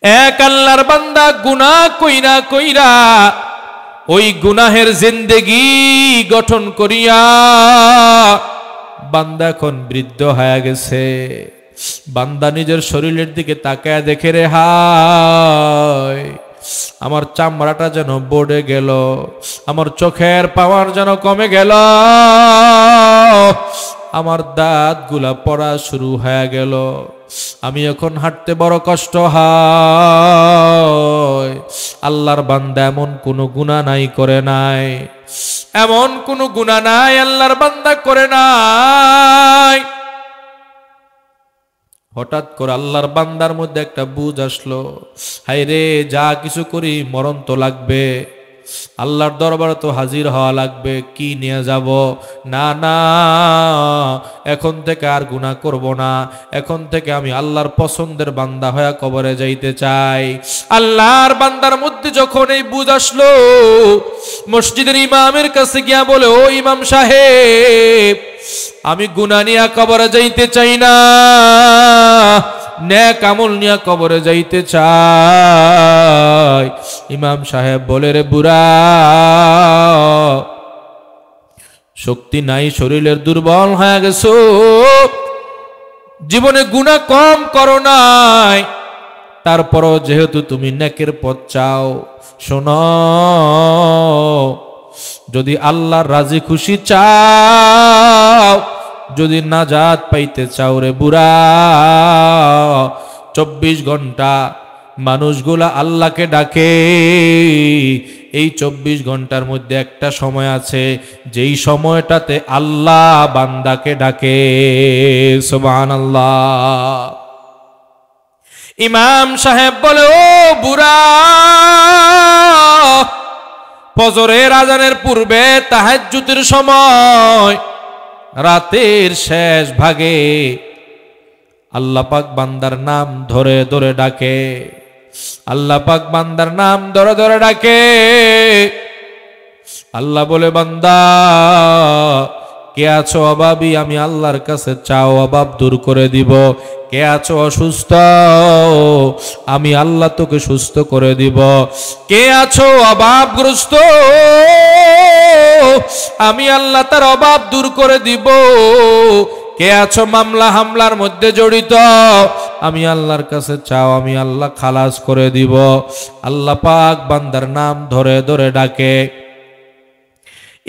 এক আল্লাহর বান্দা গুনাহ কইরা কইরা ওই গুনাহের জিন্দেগি গঠন করিয়া বান্দা এখন বৃদ্ধ হয়ে গেছে। বান্দা নিজের শরীরের দিকে তাকায় দেখে, রে হায় আমার চামড়াটা যেন বড়ে গেল, আমার চোখের পাওয়ার যেন কমে গেল, আমার দাঁতগুলা পড়া শুরু হয়ে গেল, আমি এখন হাঁটতে বড় কষ্ট হয়। আল্লাহর বান্দা এমন কোনো গুনাহ নাই করে নাই, এমন কোনো গুনাহ নাই আল্লাহর বান্দা করে নাই। হঠাৎ করে আল্লাহর বান্দার মধ্যে একটা বুঝ আসলো, হায় রে যা কিছু করি মরণ তো লাগবে, আল্লাহর দরবারে তো হাজির হওয়া লাগবে, কি নিয়ে যাব? না না, এখন থেকে আর গুনাহ করব না, এখন থেকে আমি আল্লাহর পছন্দের বান্দা হয়ে কবরে যাইতে চাই। আল্লাহর বান্দার মধ্যে যখন এই বুঝ আসলো, মসজিদের ইমামের কাছে গিয়া বলে, ও ইমাম সাহেব, আমি গুনাহ নিয়ে কবরে যাইতে চাই না, নেক আমল নিয়ে কবরে যাইতে চাই। ইমাম সাহেব বলে, রে বুড়া, শক্তি নাই, শরীরের দুর্বল হয়ে গেছো, জীবনে গুনাহ কম করো নাই, তারপরও যেহেতু তুমি নেকের পথ চাও, শোনো, যদি আল্লাহর রাজি খুশি চাও, যদি নাজাত পাইতে চাও রে বুড়া, 24 ঘন্টা মানুষগুলা আল্লাহকে ডাকে, এই 24 ঘন্টার মধ্যে একটা সময় আছে যেই সময়টাতে আল্লাহ বান্দাকে ডাকে। সুবহানাল্লাহ। ইমাম সাহেব বলে, ও বুড়া, ফজরের আজানের পূর্বে তাহাজ্জুদের সময়, রাতের শেষ ভাগে আল্লাহ পাক বান্দার নাম ধরে ধরে ডাকে, আল্লাহ পাক বান্দার নাম ধরে ধরে ডাকে। আল্লাহ বলে, বান্দা কে আছো অভাবী, আমি আল্লাহর কাছে চাও, অভাব দূর করে দিব। কে আছো অসুস্থ, আমি আল্লাহ তোকে সুস্থ করে দিব। কে আছো অভাবগ্রস্ত, আমি আল্লাহ তার অভাব দূর করে দিব। কে আছো মামলা হামলার মধ্যে জড়িত, আমি আল্লাহর কাছে চাও, আমি আল্লাহ খালাস করে দিব। আল্লাহ পাক বান্দার নাম ধরে ধরে ডাকে।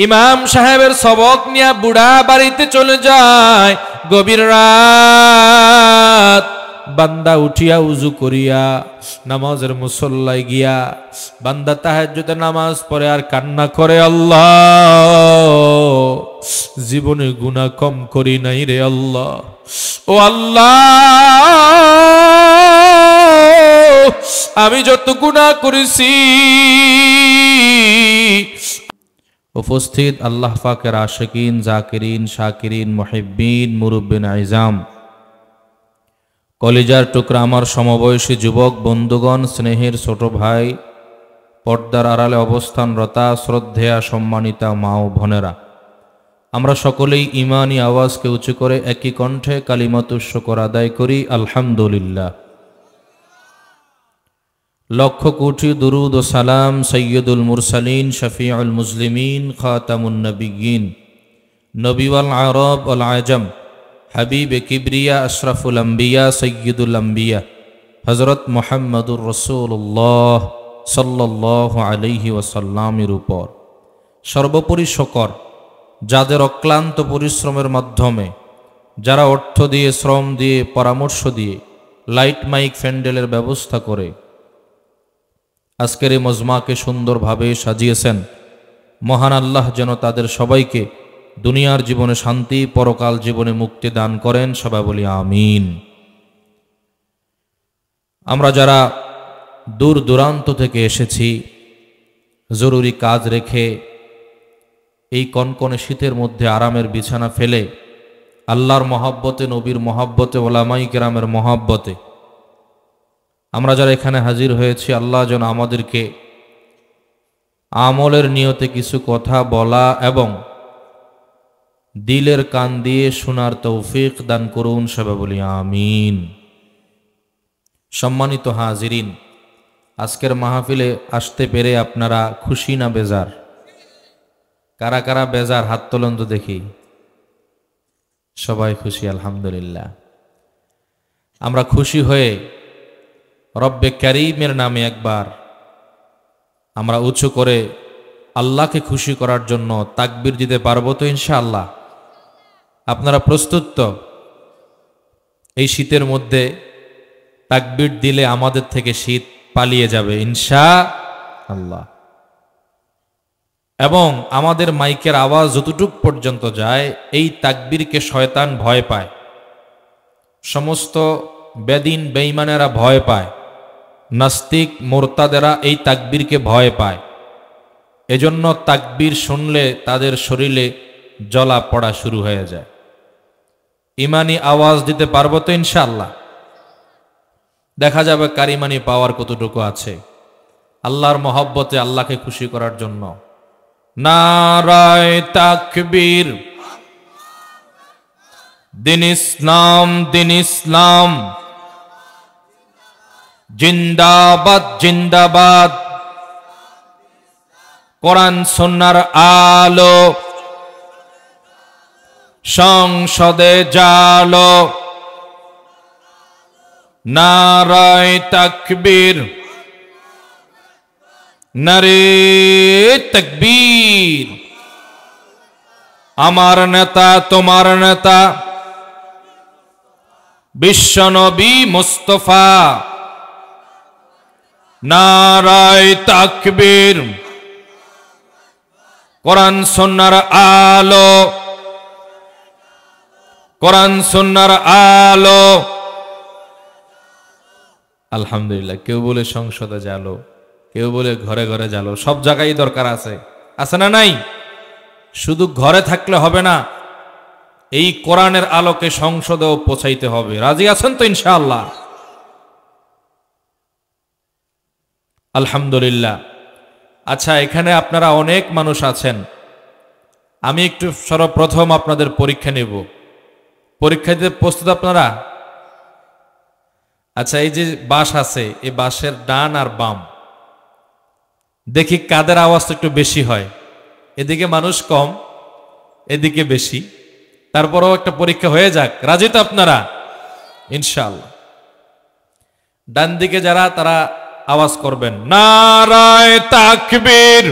ইমাম সাহেবের সবক নিয়ে বুড়া বাড়িতে চলে যায়। গভীর রাত, বান্দা উঠিয়া উজু করিয়া নামাজের মুসল্লায় গিয়া বান্দা তাহাজ্জুদের নামাজ পড়ে আর কান্না করে, আল্লাহ জীবনে গুনাহ কম করি নাই রে আল্লাহ, ও আল্লাহ আমি যত গুনাহ করেছি। উপস্থিত আল্লাহ পাকের আশিকিন, জাকিরিন, শাকিরিন, মুহিব্বিন, মুরব্বিন আইজাম, কলিজার টুকরা আমার সমবয়সী যুবক বন্ধুগণ, স্নেহের ছোট ভাই, পর্দার আড়ালে অবস্থানরতা শ্রদ্ধেয়া সম্মানিতা মা ও বোনেরা, আমরা সকলেই ইমানি আওয়াজকে উঁচু করে একই কণ্ঠে কালিমাতুশ শুকর আদায় করি, আলহামদুলিল্লাহ। লক্ষ কোটি দুরুদ ও সালাম সৈয়দুল মুরসালিন, শফিউল মুসলিমিন, খাতামুন নবিয়্যিন, নবীওয়াল আরব ওয়াল আজম, হাবিব কিবরিয়া, আশরাফুল আম্বিয়া, সৈয়দুল আম্বিয়া, হযরত মুহাম্মদুর রাসূলুল্লাহ সাল্লাল্লাহু আলাইহি ওয়াসাল্লামের উপর সর্বোপরি শকর, যাদের অক্লান্ত পরিশ্রমের মাধ্যমে, যারা অর্থ দিয়ে, শ্রম দিয়ে, পরামর্শ দিয়ে, লাইট মাইক প্যান্ডেলের ব্যবস্থা করে আজকের এই মজমাকে সুন্দরভাবে সাজিয়েছেন। মহান আল্লাহ যেন তাদের সবাইকে দুনিয়ার জীবনে শান্তি, পরকাল জীবনে মুক্তি দান করেন, সবাই বলি আমিন। আমরা যারা দূর দূরান্ত থেকে এসেছি, জরুরি কাজ রেখে এই কনকনে শীতের মধ্যে আরামের বিছানা ফেলে আল্লাহর মহব্বতে, নবীর মহব্বতে, ওলামায়ে কেরামের মহব্বতে আমরা যারা এখানে হাজির হয়েছি, আল্লাহ যেন আমাদেরকে আমলের নিয়তে কিছু কথা বলা এবং দিলের কান দিয়ে শোনার তৌফিক দান করুন, সবাই বলি আমিন। সম্মানিত হাজিরিন, আজকের মাহফিলে আসতে পেরে আপনারা খুশি না বেজার? কারা কারা বেজার হাত তোলেন তো দেখি। সবাই খুশি, আলহামদুলিল্লাহ। আমরা খুশি হয়ে রব্বে কারীমের নামে একবার আমরা উঁচু করে আল্লাহকে খুশি করার জন্য তাকবীর দিতে পারবো তো ইনশাআল্লাহ? আপনারা প্রস্তুত তো? এই শীতের মধ্যে তাকবীর দিলে আমাদের থেকে শীত পালিয়ে যাবে ইনশাআল্লাহ। এবং আমাদের মাইকের আওয়াজ যতটুক পর্যন্ত যায়, এই তাকবীরকে শয়তান ভয় পায়, সমস্ত বেদিন বেঈমানেরা ভয় পায়, নাস্তিক মোরতাদেরা এই তাকবীরকে ভয় পায়। এজন্য তাকবীর শুনলে তাদের শরীরে জ্বলা পড়া শুরু হয়ে যায়। ইমানি আওয়াজ দিতে পারবো তো ইনশাআল্লাহ? দেখা যাবে কার ইমানি পাওয়ার কতটুকু আছে। আল্লাহর মহব্বতে আল্লাহকে খুশি করার জন্য নারায়ে তাকবীর, দিন ইসলাম, দিন ইসলাম, জিন্দাবাদ জিন্দাবাদ, কোরআন সুন্নাহর আলো, সংসদে জালো, নারায়ে তাকবীর, নারে তাকবীর। আমার নেতা তোমার নেতা বিশ্বনবী মুস্তাফা, নারায়ে তাকবীর, কোরআন সুন্নাহর আলো, কোরআন সুন্নাহর আলো। আলহামদুলিল্লাহ। কেউ বলে সংসদে জালো, কেউ বলে ঘরে ঘরে জালো, সব জায়গায় দরকার আছে, আছে না নাই? শুধু ঘরে থাকলে হবে না, এই কোরআনের আলোকে সংসদেও পৌঁছাইতে হবে। রাজি আছেন তো ইনশাআল্লাহ? আলহামদুলিল্লাহ। আচ্ছা, এখানে আপনারা অনেক মানুষ আছেন, আমি একটু সর্বপ্রথম আপনাদের পরীক্ষা নেব। পরীক্ষা দিতে প্রস্তুত আপনারা? আচ্ছা, এই যে বাঁশ আছে, এই বাঁশের ডান আর বাম, দেখি কাদের আওয়াজটা একটু বেশি হয়। এদিকে মানুষ কম, এদিকে বেশি, তারপরেও একটা পরীক্ষা হয়ে যাক। রাজি তো আপনারা ইনশাআল্লাহ? ডান দিকে যারা, তারা আওয়াজ করবেন নারায়ে তাকবীর।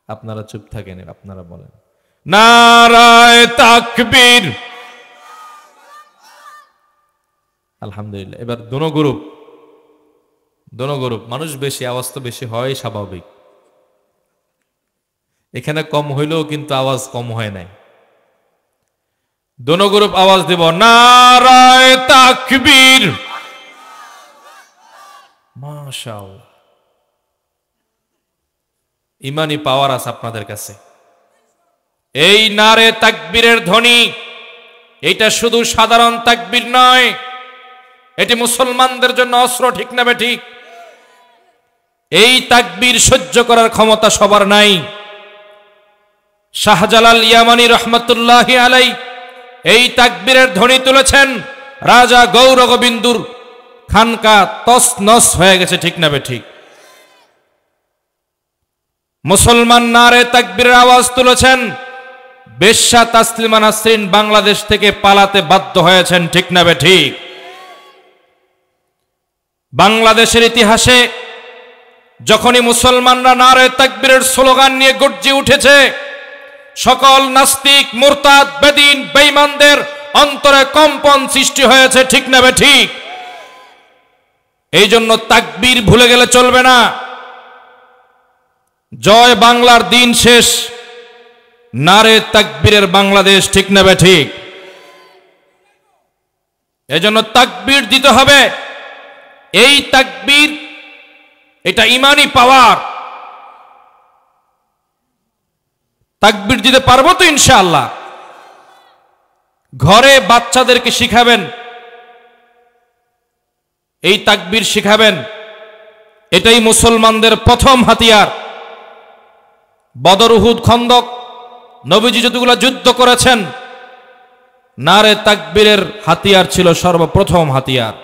আপনারা চুপ থাকেন, আপনারা বলেন নারায়ে তাকবীর। আলহামদুলিল্লাহ। এবার দোনো গ্রুপ, মানুষ বেশি, আওয়াজ তো বেশি হয় স্বাভাবিক। এখানে কম হইলেও কিন্তু আওয়াজ কম হয় নাই। দোনো গ্রুপ আওয়াজ দিব নারায়ে তাকবীর। মাশাআল্লাহ, ইমানি পাওয়ার আছে আপনাদের কাছে। এই নারে তাকবীরের ধ্বনি, এটা শুধু সাধারণ তাকবীর নয়, এটি মুসলমানদের জন্য অস্ত্র, ঠিক না বেঠিক? এই তাকবীর সহ্য করার ক্ষমতা সবার নাই। শাহজালাল ইয়ামানি রহমতুল্লাহি আলাইহি এই তাকবীরের ধ্বনি তুলেছেন, রাজা গৌর গোবিন্দুর খানকা তছনছ হয়ে গেছে, ঠিক না বেঠিক? মুসলমান নারে তাকবীরের আওয়াজ তুলেছেন, বেশ্যা তাসলিমা নাসরিন বাংলাদেশ থেকে পালাতে বাধ্য হয়েছেন, ঠিক না বেঠিক? বাংলাদেশের ইতিহাসে যখনই মুসলমানরা নারে তাকবীরের স্লোগান নিয়ে গর্জে উঠেছে, সকল নাস্তিক মুরতাদ বেদিন বেঈমানদের অন্তরে কম্পন সৃষ্টি হয়েছে, ঠিক না বেঠিক? এই জন্য তাকবীর ভুলে গেলে চলবে না। জয় বাংলার দিন শেষ, নারে তাকবীরের বাংলাদেশ, ঠিক না বেঠিক? এজন্য তাকবীর দিতে হবে। এই তাকবীর, এটা ইমানি পাওয়ার। তাকবীর দিতে পারবো তো ইনশাআল্লাহ? ঘরে বাচ্চাদেরকে শিখাবেন, এই তাকবীর শিখাবেন। এটাই মুসলমানদের প্রথম হাতিয়ার। বদর, উহুদ, খন্দক, নবীজি যতগুলো যুদ্ধ করেছেন, নারে তাকবীরের হাতিয়ার ছিল সর্বপ্রথম হাতিয়ার।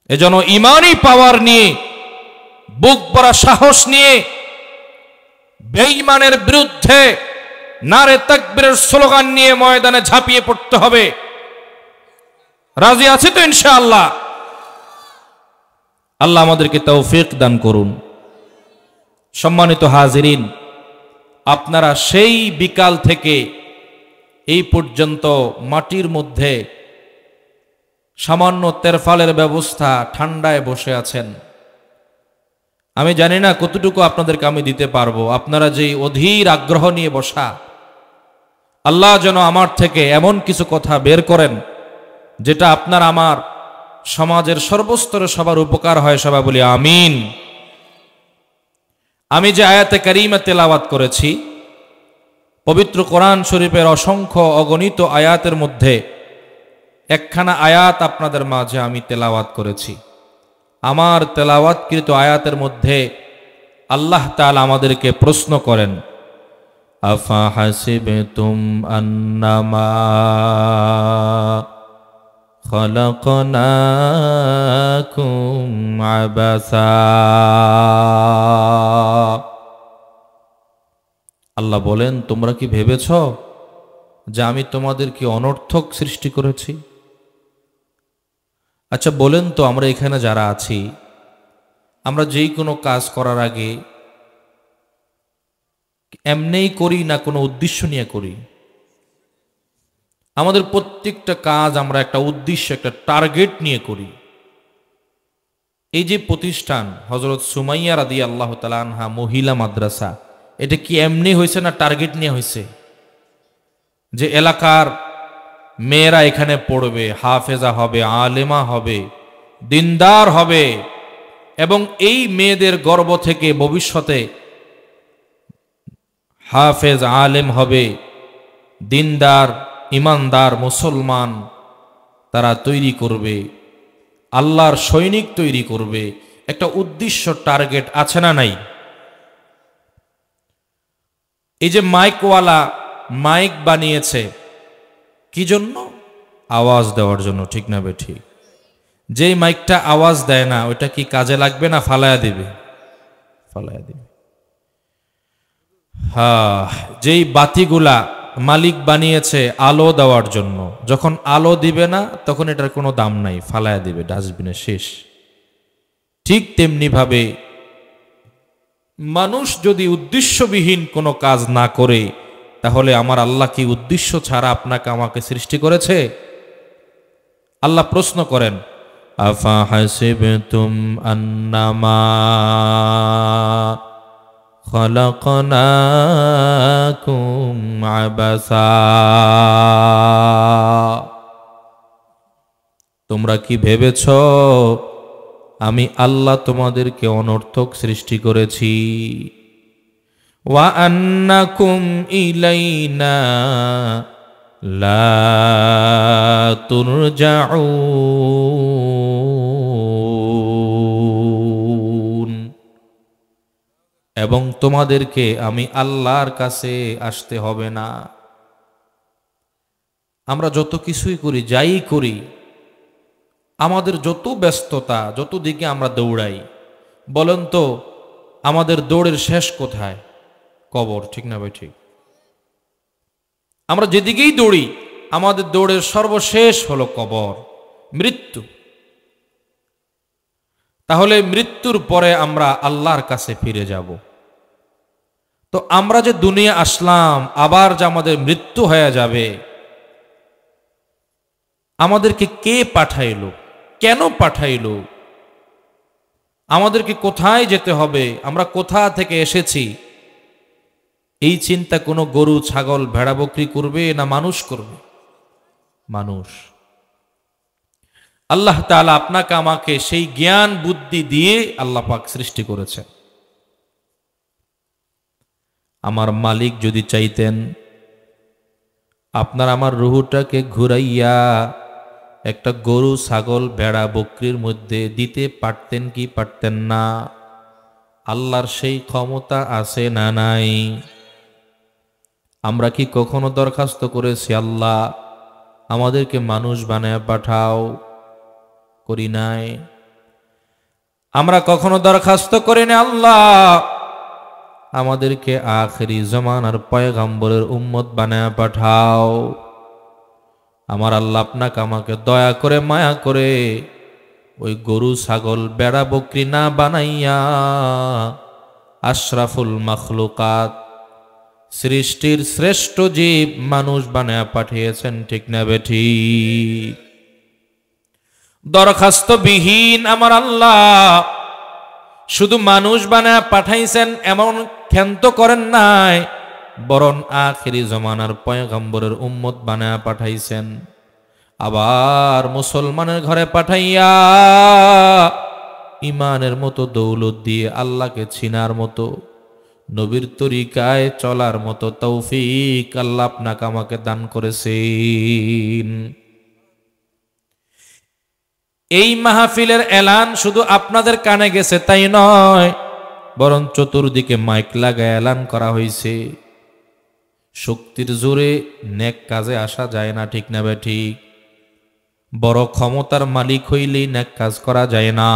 এজন্য ইমানি পাওয়ার নিয়ে, বুক ভরা সাহস নিয়ে বেঈমানের বিরুদ্ধে নারে তাকবীরের স্লোগান নিয়ে ময়দানে ঝাঁপিয়ে পড়তে হবে। রাজি আছি তো ইনশাআল্লাহ? আল্লাহ আমাদেরকে তৌফিক দান করুন। সম্মানিত হাজিরিন, আপনারা সেই বিকাল থেকে এই পর্যন্ত মাটির মধ্যে সামান্য তেরফালের ব্যবস্থা, ঠান্ডায় বসে আছেন। আমি জানি না কতটুকু আপনাদেরকে আমি দিতে পারবো। আপনারা যে অধীর আগ্রহ নিয়ে বসা, আল্লাহ যেন আমার থেকে এমন কিছু কথা বের করেন যেটা আপনার আমার সমাজের সর্বস্তরে সবার উপকার হয়। সবাই বলি আমিন। আমি যে আয়াতে কারিমা তেলাওয়াত করেছি, পবিত্র কোরআন শরীফের অসংখ্য অগণিত আয়াতের মধ্যে একখানা আয়াত আপনাদের মাঝে আমি তেলাওয়াত করেছি। আমার তেলাওয়াতকৃত আয়াতের মধ্যে আল্লাহ তাআলা আমাদেরকে প্রশ্ন করেন, আফা হাসিবতুম আন্নামা খালাকনাকুম আবাসা। আল্লাহ বলেন, তোমরা কি ভেবেছ যে আমি তোমাদেরকে অনর্থক সৃষ্টি করেছি? আচ্ছা বলেন তো, আমরা এখানে যারা আছি, আমরা যেই কোনো কাজ করার আগে এমনিই করি না কোনো উদ্দেশ্য নিয়ে করি? আমাদের প্রত্যেকটা কাজ আমরা একটা উদ্দেশ্য, একটা টার্গেট নিয়ে করি। এই যে প্রতিষ্ঠান হযরত সুমাইয়া রাদিয়াল্লাহু তাআলা আনহা মহিলা মাদ্রাসা, এটা কি এমনি হয়েছে না টার্গেট নিয়ে হয়েছে? যে এলাকার মেয়েরা এখানে পড়বে, হাফেজা হবে, আলেমা হবে, দিনদার হবে, এবং এই মেয়েদের গর্ভ থেকে ভবিষ্যতে হাফেজ আলেম হবে, দিনদার ইমানদার মুসলমান তারা তৈরি করবে, আল্লাহর সৈনিক তৈরি করবে। একটা উদ্দেশ্য, টার্গেট আছে না নাই? এই যে মাইকওয়ালা মাইক বানিয়েছে কি জন্য? আওয়াজ দেওয়ার জন্য, ঠিক না বেঠিক? যেই মাইকটা আওয়াজ দেয় না, ওইটা কি কাজে লাগবে না ফালায়া দিবে? ফালায়া দিবে। হ্যাঁ, যেই বাতিগুলা মালিক বানিয়েছে আলো দেওয়ার জন্য, যখন আলো দিবে না তখন এটার কোনো দাম নাই, ফালায়া দিবে ডাস্টবিনে, শেষ। ঠিক তেমনি ভাবে মানুষ যদি উদ্দেশ্যবিহীন কোনো কাজ না করে, তাহলে আমার আল্লাহ কি উদ্দেশ্য ছাড়া আপনাকে আমাকে সৃষ্টি করেছে? আল্লাহ প্রশ্ন করেন, আফা হাসিবতুম আন্নামা খালাকনাকুম আবাসা। তোমরা কি ভেবেছ আমি আল্লাহ তোমাদেরকে অনর্থক সৃষ্টি করেছি? ওয়া আন্নাকুম ইলাইনা লা তুরজাউন। এবং তোমাদেরকে আমি আল্লাহর কাছে আসতে হবে না। আমরা যত কিছুই করি, যাই করি, আমাদের যত ব্যস্ততা, যত দিকে আমরা দৌড়াই, বলেন তো আমাদের দৌড়ের শেষ কোথায়? কবর, ঠিক না ভাই? ঠিক। আমরা যেদিকেই দৌড়ি, আমাদের দৌড়ের সর্বশেষ হলো কবর, মৃত্যু। তাহলে মৃত্যুর পরে আমরা আল্লাহর কাছে ফিরে যাব। তো আমরা যে দুনিয়া আসলাম, আবার যে আমাদের মৃত্যু হয়ে যাবে, আমাদেরকে কে পাঠাইলো? কেন পাঠাইলো? আমাদেরকে কোথায় যেতে হবে? আমরা কোথা থেকে এসেছি? এই চিন্তা কোনো গরু, ছাগল, ভেড়া, বকরি করবে না মানুষ করবে? মানুষ। আল্লাহ তাআলা আপনাকে আমাকে সেই জ্ঞান বুদ্ধি দিয়ে আল্লাহ পাক সৃষ্টি করেছেন। আমার মালিক যদি চাইতেন, আপনার আমার রুহটাকে ঘুরাইয়া একটা গরু, ছাগল, ভেড়া, বকরির মধ্যে দিতে পারতেন কি পারতেন না? আল্লাহর সেই ক্ষমতা আছে না নাই? আমরা কি কখনো দরখাস্ত করেছি আল্লাহ আমাদেরকে মানুষ বানায় পাঠাও? করি নাই। আমরা কখনো দরখাস্ত করিনি আল্লাহ আমাদেরকে আখেরি জামানার পয়গম্বরের উম্মত বানায় পাঠাও? আমার আল্লাহ আপনাকে আমাকে দয়া করে মায়া করে ওই গরু ছাগল বেড়া বকরি না বানাইয়া আশরাফুল মাখলুকাত সৃষ্টির শ্রেষ্ঠ জীব মানুষ বানায় পাঠিয়েছেন, ঠিক না বেঠি? দরখাস্ত বিহীন আমার আল্লাহ শুধু মানুষ বানায় পাঠাইছেন এমন ক্ষান্ত করেন নাই, বরং আখিরি জমানার পয়গম্বরের উম্মত বানায় পাঠাইছেন। আবার মুসলমানের ঘরে পাঠাইয়া ইমানের মতো দৌলত দিয়ে আল্লাহকে চিনার মতো নবীর তরিকায় চলার মতো তৌফিক আল্লাহ আপনাকে আমাকে দান করেছেন। এই মাহফিলের এলান শুধু আপনাদের কানে গেছে তাই নয়, বরং চতুর্দিকে মাইক লাগায় এলান করা হয়েছে। শক্তির জোরে নেক কাজে আসা যায় না, ঠিক না ঠিক? বড় ক্ষমতার মালিক হইলেই নেক কাজ করা যায় না,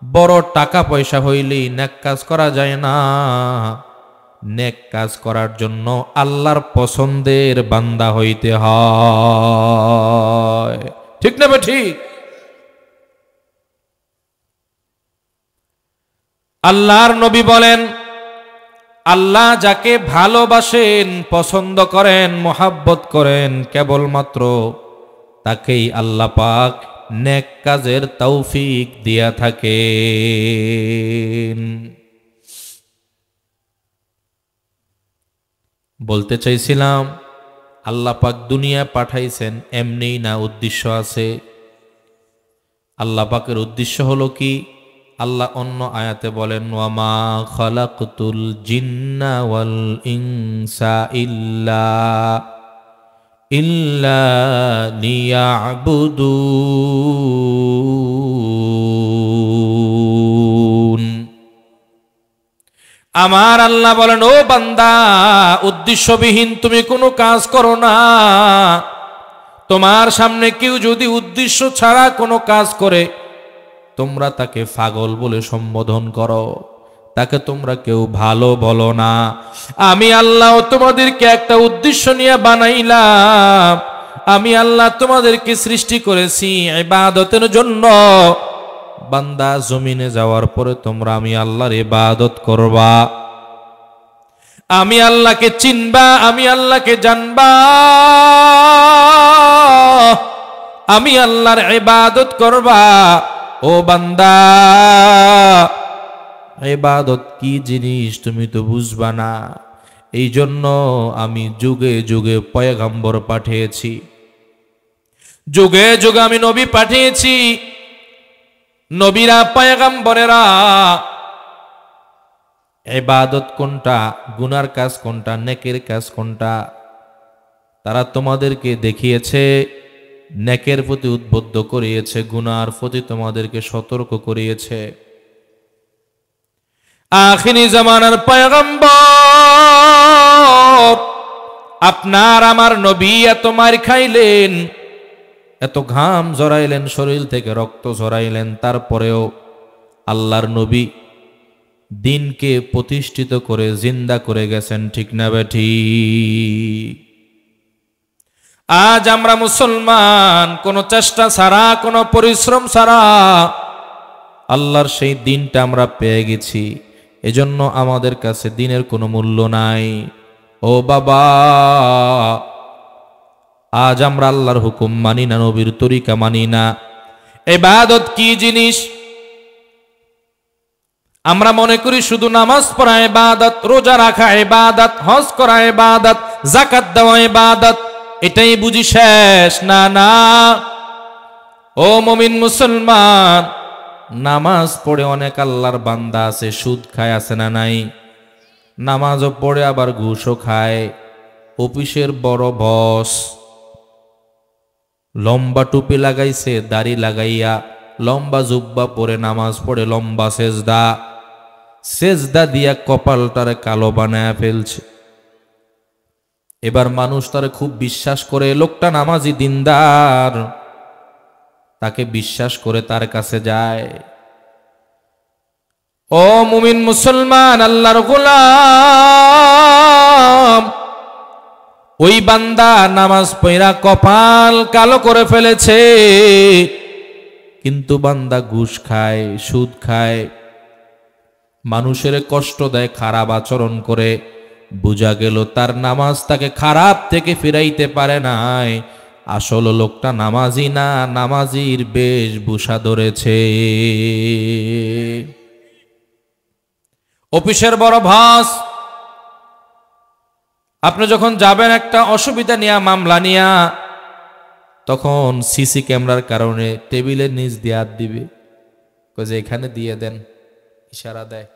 বড় টাকা পয়সা হইলেই নেক কাজ করা যায় না। নেক কাজ করার জন্য আল্লাহর পছন্দের বান্দা হইতে হয়, ঠিক না ঠিক? আল্লাহর নবী বলেন, আল্লাহ যাকে ভালোবাসেন, পছন্দ করেন, মোহাব্বত করেন, কেবলমাত্র তাকেই আল্লাহ পাক নেক কাজের তৌফিক দিয়া থাকেন। বলতে চাইছিলাম আল্লাহ পাক দুনিয়া পাঠাইছেন এমনি না, উদ্দেশ্য আছে। আল্লাহ পাকের উদ্দেশ্য হলো কি? আল্লাহ অন্য আয়াতে বলেন, ওয়ামা খালাকতুল জিন্না ওয়াল ইনসা ইল্লা লিয়াবুদুন। আমার আল্লাহ বলেন, ও বান্দা, উদ্দেশ্যবিহীন তুমি কোনো কাজ করো না। তোমার সামনে কেউ যদি উদ্দেশ্য ছাড়া কোনো কাজ করে, তোমরা তাকে পাগল বলে সম্বোধন করো, তাকে তোমরা কেউ ভালো বলো না। আমি আল্লাহ তোমাদেরকে একটা উদ্দেশ্য নিয়ে বানাইলাম। আমি আল্লাহ তোমাদেরকে সৃষ্টি করেছি ইবাদতের জন্য। বান্দা, জমিনে যাওয়ার পরে তোমরা আমি আল্লাহর ইবাদত করবা, আমি আল্লাহকে চিনবা, আমি আল্লাহকে জানবা, আমি আল্লাহর ইবাদত করবা। ও বান্দা, ইবাদত কি জিনিস তুমি তো বুঝবা না। এই জন্য আমি যুগে যুগে পয়গম্বর পাঠিয়েছি, যুগে যুগে আমি নবী পাঠিয়েছি। নবীরা, পয়গম্বরেরা ইবাদত কোনটা, গুনার কাজ কোনটা, নেকের কাজ কোনটা, তারা তোমাদেরকে দেখিয়েছে। নেকের প্রতি উদ্বুদ্ধ করিয়েছে, গুনার প্রতি তোমাদেরকে সতর্ক করিয়েছে। আখিরি জামানার পয়গম্বর আপনার আমার নবী এত মার খাইলেন, এত ঘাম ঝরাইলেন, শরীর থেকে রক্ত ঝরাইলেন, তারপরেও আল্লাহর নবী দিনকে প্রতিষ্ঠিত করে জিন্দা করে গেছেন, ঠিক না বেঠি? আজ আমরা মুসলমান কোনো চেষ্টা ছাড়া, কোনো পরিশ্রম ছাড়া আল্লাহর সেই দিনটা আমরা পেয়ে গেছি। এজন্য আমাদের কাছে দিনের কোনো মূল্য নাই। ও বাবা, আজ আমরা আল্লাহর হুকুম মানি না, নবীর তরিকা মানি না। ইবাদত কি জিনিস? আমরা মনে করি শুধু নামাজ পড়া ইবাদত, রোজা রাখা ইবাদত, হজ করা ইবাদত, যাকাত দেওয়া ইবাদত, এটাই বুঝি শেষ। না না, ও মুমিন মুসলমান, নামাজ পড়ে অনেক আল্লাহর বান্দা আছে সুদ খায়, আছে না নাই? নামাজও পড়ে আবার ঘুষও খায়। অফিসের বড় বস লম্বা টুপি লাগাইছে, দাড়ি লাগাইয়া, লম্বা জুব্বা পরে নামাজ পড়ে, লম্বা সেজদা, সেজদা দিয়া কপালটারে কালো বানায়া ফেলছে। এবার মানুষ তারে খুব বিশ্বাস করে, লোকটা নামাজি দিনদার, তাকে বিশ্বাস করে তার কাছে যায়। ও মুমিন মুসলমান, আল্লাহর গোলাম, ওই বান্দা নামাজ পড়া কপাল কালো করে ফেলেছে, কিন্তু বান্দা ঘুষ খায়, সুদ খায়, মানুষের কষ্ট দেয়, খারাপ আচরণ করে। বোঝা গেল তার নামাজ তাকে খারাপ থেকে ফিরাইতে পারে নাই। আসল লোকটা নামাজি না, নামাজির বেশভূষা ধরেছে। অফিসের বড় বস, আপনি যখন যাবেন একটা অসুবিধা নিয়ে, মামলা নিয়া, তখন সিসি ক্যামেরার কারণে টেবিলের নিচ দিয়ে হাত দিবে, যে এখানে দিয়ে দেন, ইশারা দেয়,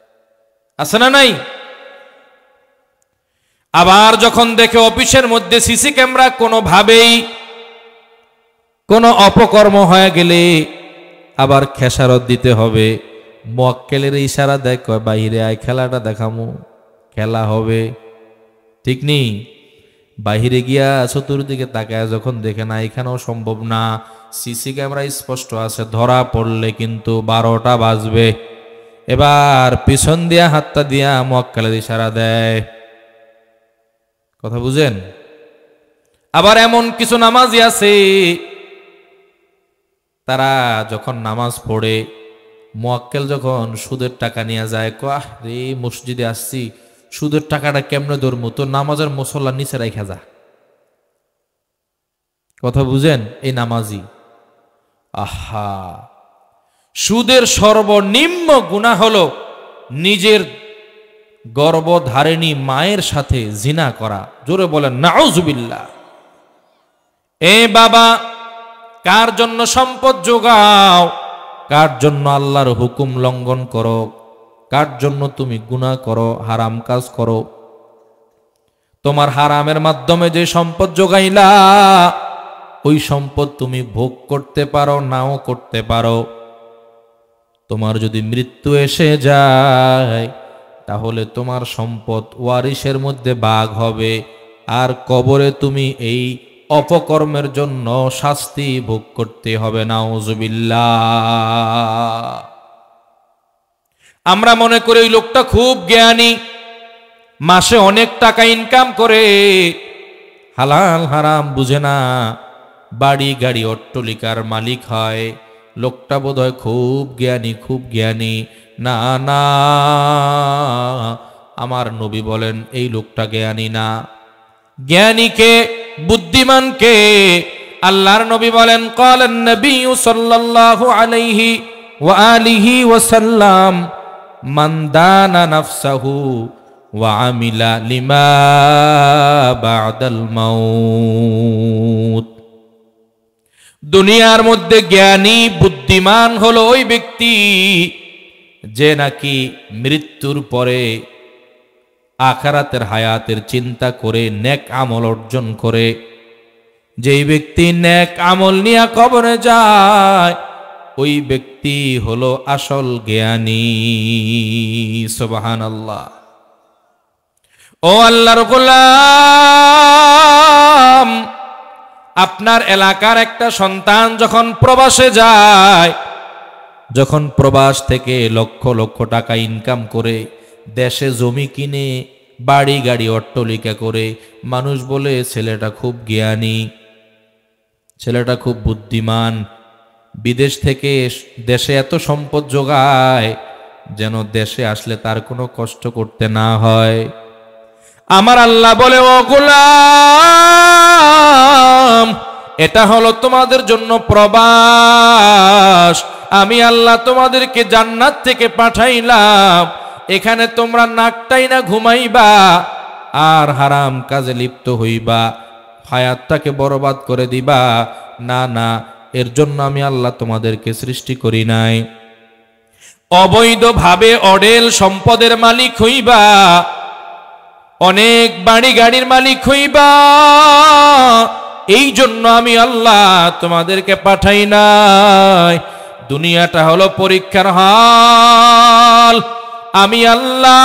আছে না নাই? আবার যখন দেখে অফিসের মধ্যে সিসি ক্যামেরা কোনোভাবেই কোনো অপকর্ম হয়ে গেলে আবার খেসারত দিতে হবে, মোয়াক্কেলের ইশারা দেয়, কয় বাইরে আয়, খেলাটা দেখামু, খেলা হবে, ঠিক নেই? বাহিরে গিয়া চতুর্দিকে তাকায় যখন দেখে না এখানেও সম্ভব না, সিসি ক্যামেরা স্পষ্ট আছে, ধরা পড়লে কিন্তু 12টা বাজবে, এবার পিছন দিয়া হাতটা দিয়া মোয়াক্কেলের ইশারা দেয়। কথা বুঝেন? আবার এমন কিছু নামাজি আছে, তারা যখন নামাজ পড়ে, মোয়াক্কেল যখন সুদের টাকা নিয়ে যায়, কয় রে মসজিদে আসছি, সুদের টাকাটা কেমনে ধরবো, তো নামাজের মুসল্লার নিচে রাইখা যা। কথা বুঝেন? এই নামাজি। আহা, সুদের সর্বনিম্ন গুনাহ হলো নিজের গর্ভধারিণী মায়ের সাথে জিনা করা। জোরে বলেন নাউজুবিল্লাহ। এ বাবা, কার জন্য সম্পদ জোগাও, কার জন্য আল্লাহর হুকুম লঙ্ঘন করো, কার জন্য তুমি গুনাহ করো, হারাম কাজ করো, তোমার হারামের মাধ্যমে যে সম্পদ জোগাইলা, ওই সম্পদ তুমি ভোগ করতে পারো, নাও করতে পারো। তোমার যদি মৃত্যু এসে যায়, তাহলে তোমার সম্পদ ওয়ারিশের মধ্যে ভাগ হবে, আর কবরে তুমি এই অপকর্মের জন্য শাস্তি ভোগ করতে হবে। নাউজুবিল্লাহ। আমরা মনে করি ওই লোকটা খুব জ্ঞানী, মাসে অনেক টাকা ইনকাম করে, হালাল হারাম বুঝে না, বাড়ি গাড়ি অট্টালিকার মালিক হয়, লোকটা বোধহয় খুব জ্ঞানী, খুব জ্ঞানী। না না, আমার নবী বলেন এই লোকটা জ্ঞানী না। জ্ঞানীকে, বুদ্ধিমানকে আল্লাহর নবী বলেন, ক্বালান নবী সাল্লাল্লাহু আলাইহি ওয়া আলিহি ওয়াসাল্লাম, মান দানা নাফসাহু ওয়া আমিলা লিমা বা'দাল মাউত। দুনিয়ার মধ্যে জ্ঞানী বুদ্ধিমান হলো ওই ব্যক্তি যে নাকি মৃত্যুর পরে আখিরাতের হায়াতের চিন্তা করে নেক আমল অর্জন করে। যেই ব্যক্তি নেক আমল নিয়ে কবরে যায়, ওই ব্যক্তি হলো আসল জ্ঞানী। সুবহানাল্লাহ। ও আল্লাহর গোলাম, আপনার এলাকার একটা সন্তান যখন প্রবাসে যায়, যখন প্রবাস থেকে লক্ষ লক্ষ টাকা ইনকাম করে দেশে জমি কিনে, বাড়ি গাড়ি অট্টালিকা করে, মানুষ বলে ছেলেটা খুব জ্ঞানী, ছেলেটা খুব বুদ্ধিমান, বিদেশ থেকে দেশে এত সম্পদ জোগায় যেন দেশে আসলে তার কোনো কষ্ট করতে না হয়। আমার আল্লাহ বলে, ও গোলাম, এটা হলো তোমাদের জন্য প্রবাস। আমি আল্লাহ তোমাদেরকে জান্নাত থেকে পাঠাইলাম, এখানে তোমরা নাকটাই না ঘুমাইবা আর হারাম কাজে লিপ্ত হইবা, হায়াতটাকে বরবাদ করে দিবা না। না, এর জন্য আমি আল্লাহ তোমাদেরকে সৃষ্টি করি নাই। অবৈধভাবে অঢেল সম্পদের মালিক হইবা, অনেক বাড়ি গাড়ির মালিক হইবা, এই জন্য আমি আল্লাহ তোমাদেরকে পাঠাই নাই। দুনিয়াটা হলো পরীক্ষার হল। আমি আল্লাহ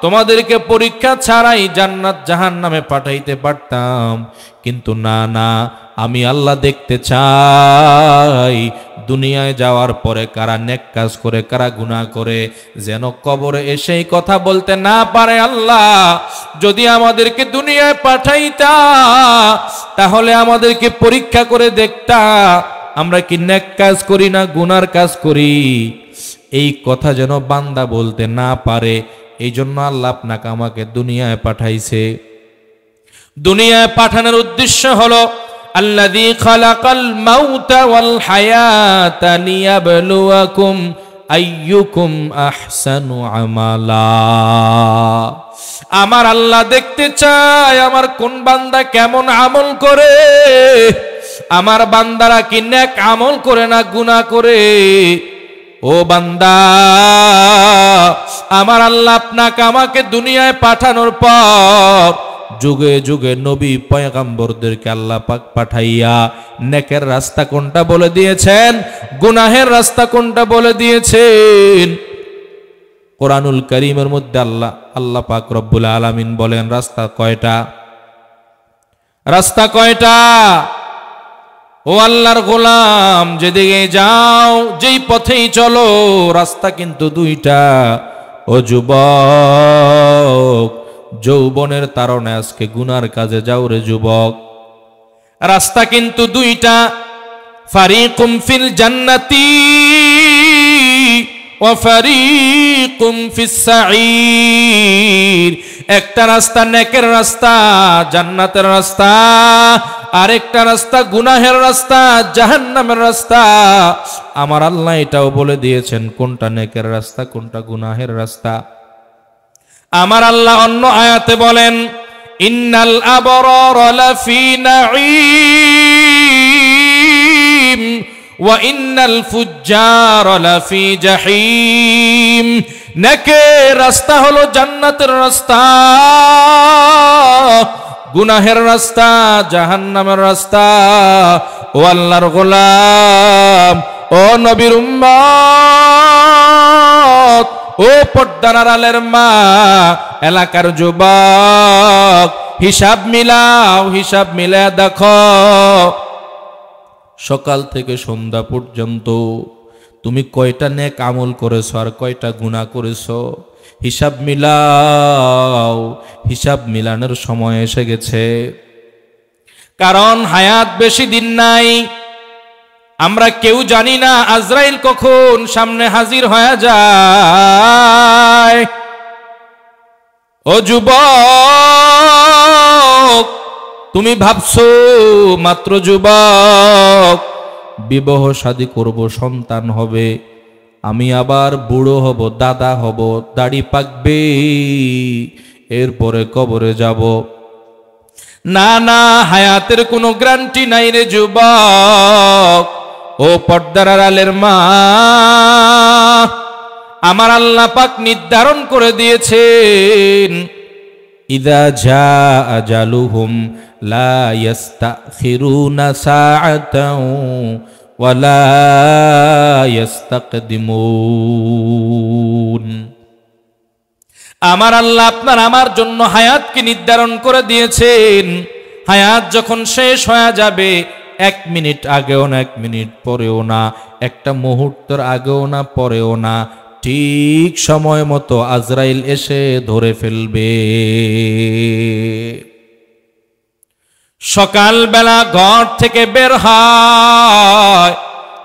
তোমাদেরকে পরীক্ষা ছাড়াই জান্নাত জাহান্নামে পাঠাইতে পারতাম, কিন্তু না না, আমি আল্লাহ দেখতে চাই দুনিয়ায় যাওয়ার পরে কারা নেক কাজ করে কারা গুনাহ করে, যেন কবরে এসেই কথা বলতে না পারে। আল্লাহ যদি আমাদেরকে দুনিয়ায় পাঠাইতা তাহলে আমাদেরকে পরীক্ষা করে দেখতা আমরা কি নেক কাজ করি না গুনার কাজ করি। এই কথা যেন বান্দা বলতে না পারে, এই জন্য আল্লাহ আপনাকে আমাকে দুনিয়ায় পাঠাইছে। দুনিয়ায় পাঠানোর উদ্দেশ্য হলো আল্লাযী খালাকাল মাউতা ওয়াল হায়াতা লিয়াবলুয়াকুম আইয়ুকুম আহসানু আমালা। আমার আল্লাহ দেখতে চায় আমার কোন বান্দা কেমন আমল করে, আমার বান্দারা কি নেক আমল করে না গুনাহ করে। ও বান্দা, আমার আল্লাহ আপনাকে আমাকে দুনিয়ায় পাঠানোর পর যুগে যুগে নবী পয়গম্বরদেরকে আল্লাহ পাক পাঠাইয়া নেকের রাস্তা কোনটা বলে দিয়েছেন, গুনাহের রাস্তা কোনটা বলে দিয়েছেন। কোরআনুল কারীমের মধ্যে আল্লাহ পাক রব্বুল আলামিন বলেন রাস্তা কয়টা, রাস্তা কয়টা। ও আল্লাহর গোলাম, যেদিকে যাও যেই পথেই চলো রাস্তা কিন্তু দুইটা। ও যুবক, যৌবনের তারণে আজকে গুনার কাজে যাও রে যুবক, রাস্তা কিন্তু দুইটা। ফারিকুম ফিল জান্নাতি ওয়া ফারিকুম ফিস সাঈর। একটা রাস্তা নেকের রাস্তা জান্নাতের রাস্তা, আরেকটা রাস্তা গুনাহের রাস্তা জাহান্নামের রাস্তা। আমার আল্লাহ এটাও বলে দিয়েছেন কোনটা নেকের রাস্তা কোনটা গুনাহের রাস্তা। আমার আল্লাহ অন্য আয়াতে বলেন ইন্নাল আবরারা লাফি নাঈম ওয়া ইন্নাল ফুজ্জারা লাফি জাহিম। নেকের রাস্তা হলো জান্নাতের রাস্তা, গুনাহের রাস্তা জাহান্নামের রাস্তা। ও আল্লাহর গোলাম, ও নবীর উম্মত, ও পর্দার আড়ালের মা, এলাকার যুবক, হিসাব মিলাও, হিসাব মিলা দেখো সকাল থেকে সন্ধ্যা পর্যন্ত তুমি কয়টা নেক আমল করেছো আর কয়টা গুনাহ করেছো। হিসাব মিলাও, হিসাব মিলানোর সময় এসে গেছে। কারণ হায়াত বেশি দিন নাই, আমরা কেউ জানি না আজরাইল কখন সামনে হাজির হয়ে যায়। ও যুবক, তুমি ভাবছো মাত্র যুবক, বিবাহ শাদী করব, সন্তান হবে, আমি আবার বুড়ো হব, দাদা হব, দাড়ি পাকবে, এরপরে কবরে যাব। না না, হায়াতের কোনো গ্যারান্টি নাই রে যুবক। ও পর্দার আড়ালের মা, আমার আল্লাহ পাক নির্ধারণ করে দিয়েছেন ইযা জাআ আজালুহুম লা ইস্তাখিরুনা সাআতাও ওয়া লা ইস্তাকদিমুন। আমার আল্লাহ আপনার আমার জন্য হায়াতকে নির্ধারণ করে দিয়েছেন। হায়াত যখন শেষ হয়ে যাবে, 1 মিনিট আগেও না 1 মিনিট পরেও না, একটা মুহূর্তের আগেও না পরেও না, ঠিক সময় মতো আজরাইল এসে ধরে ফেলবে। সকালবেলা ঘর থেকে বের হয়,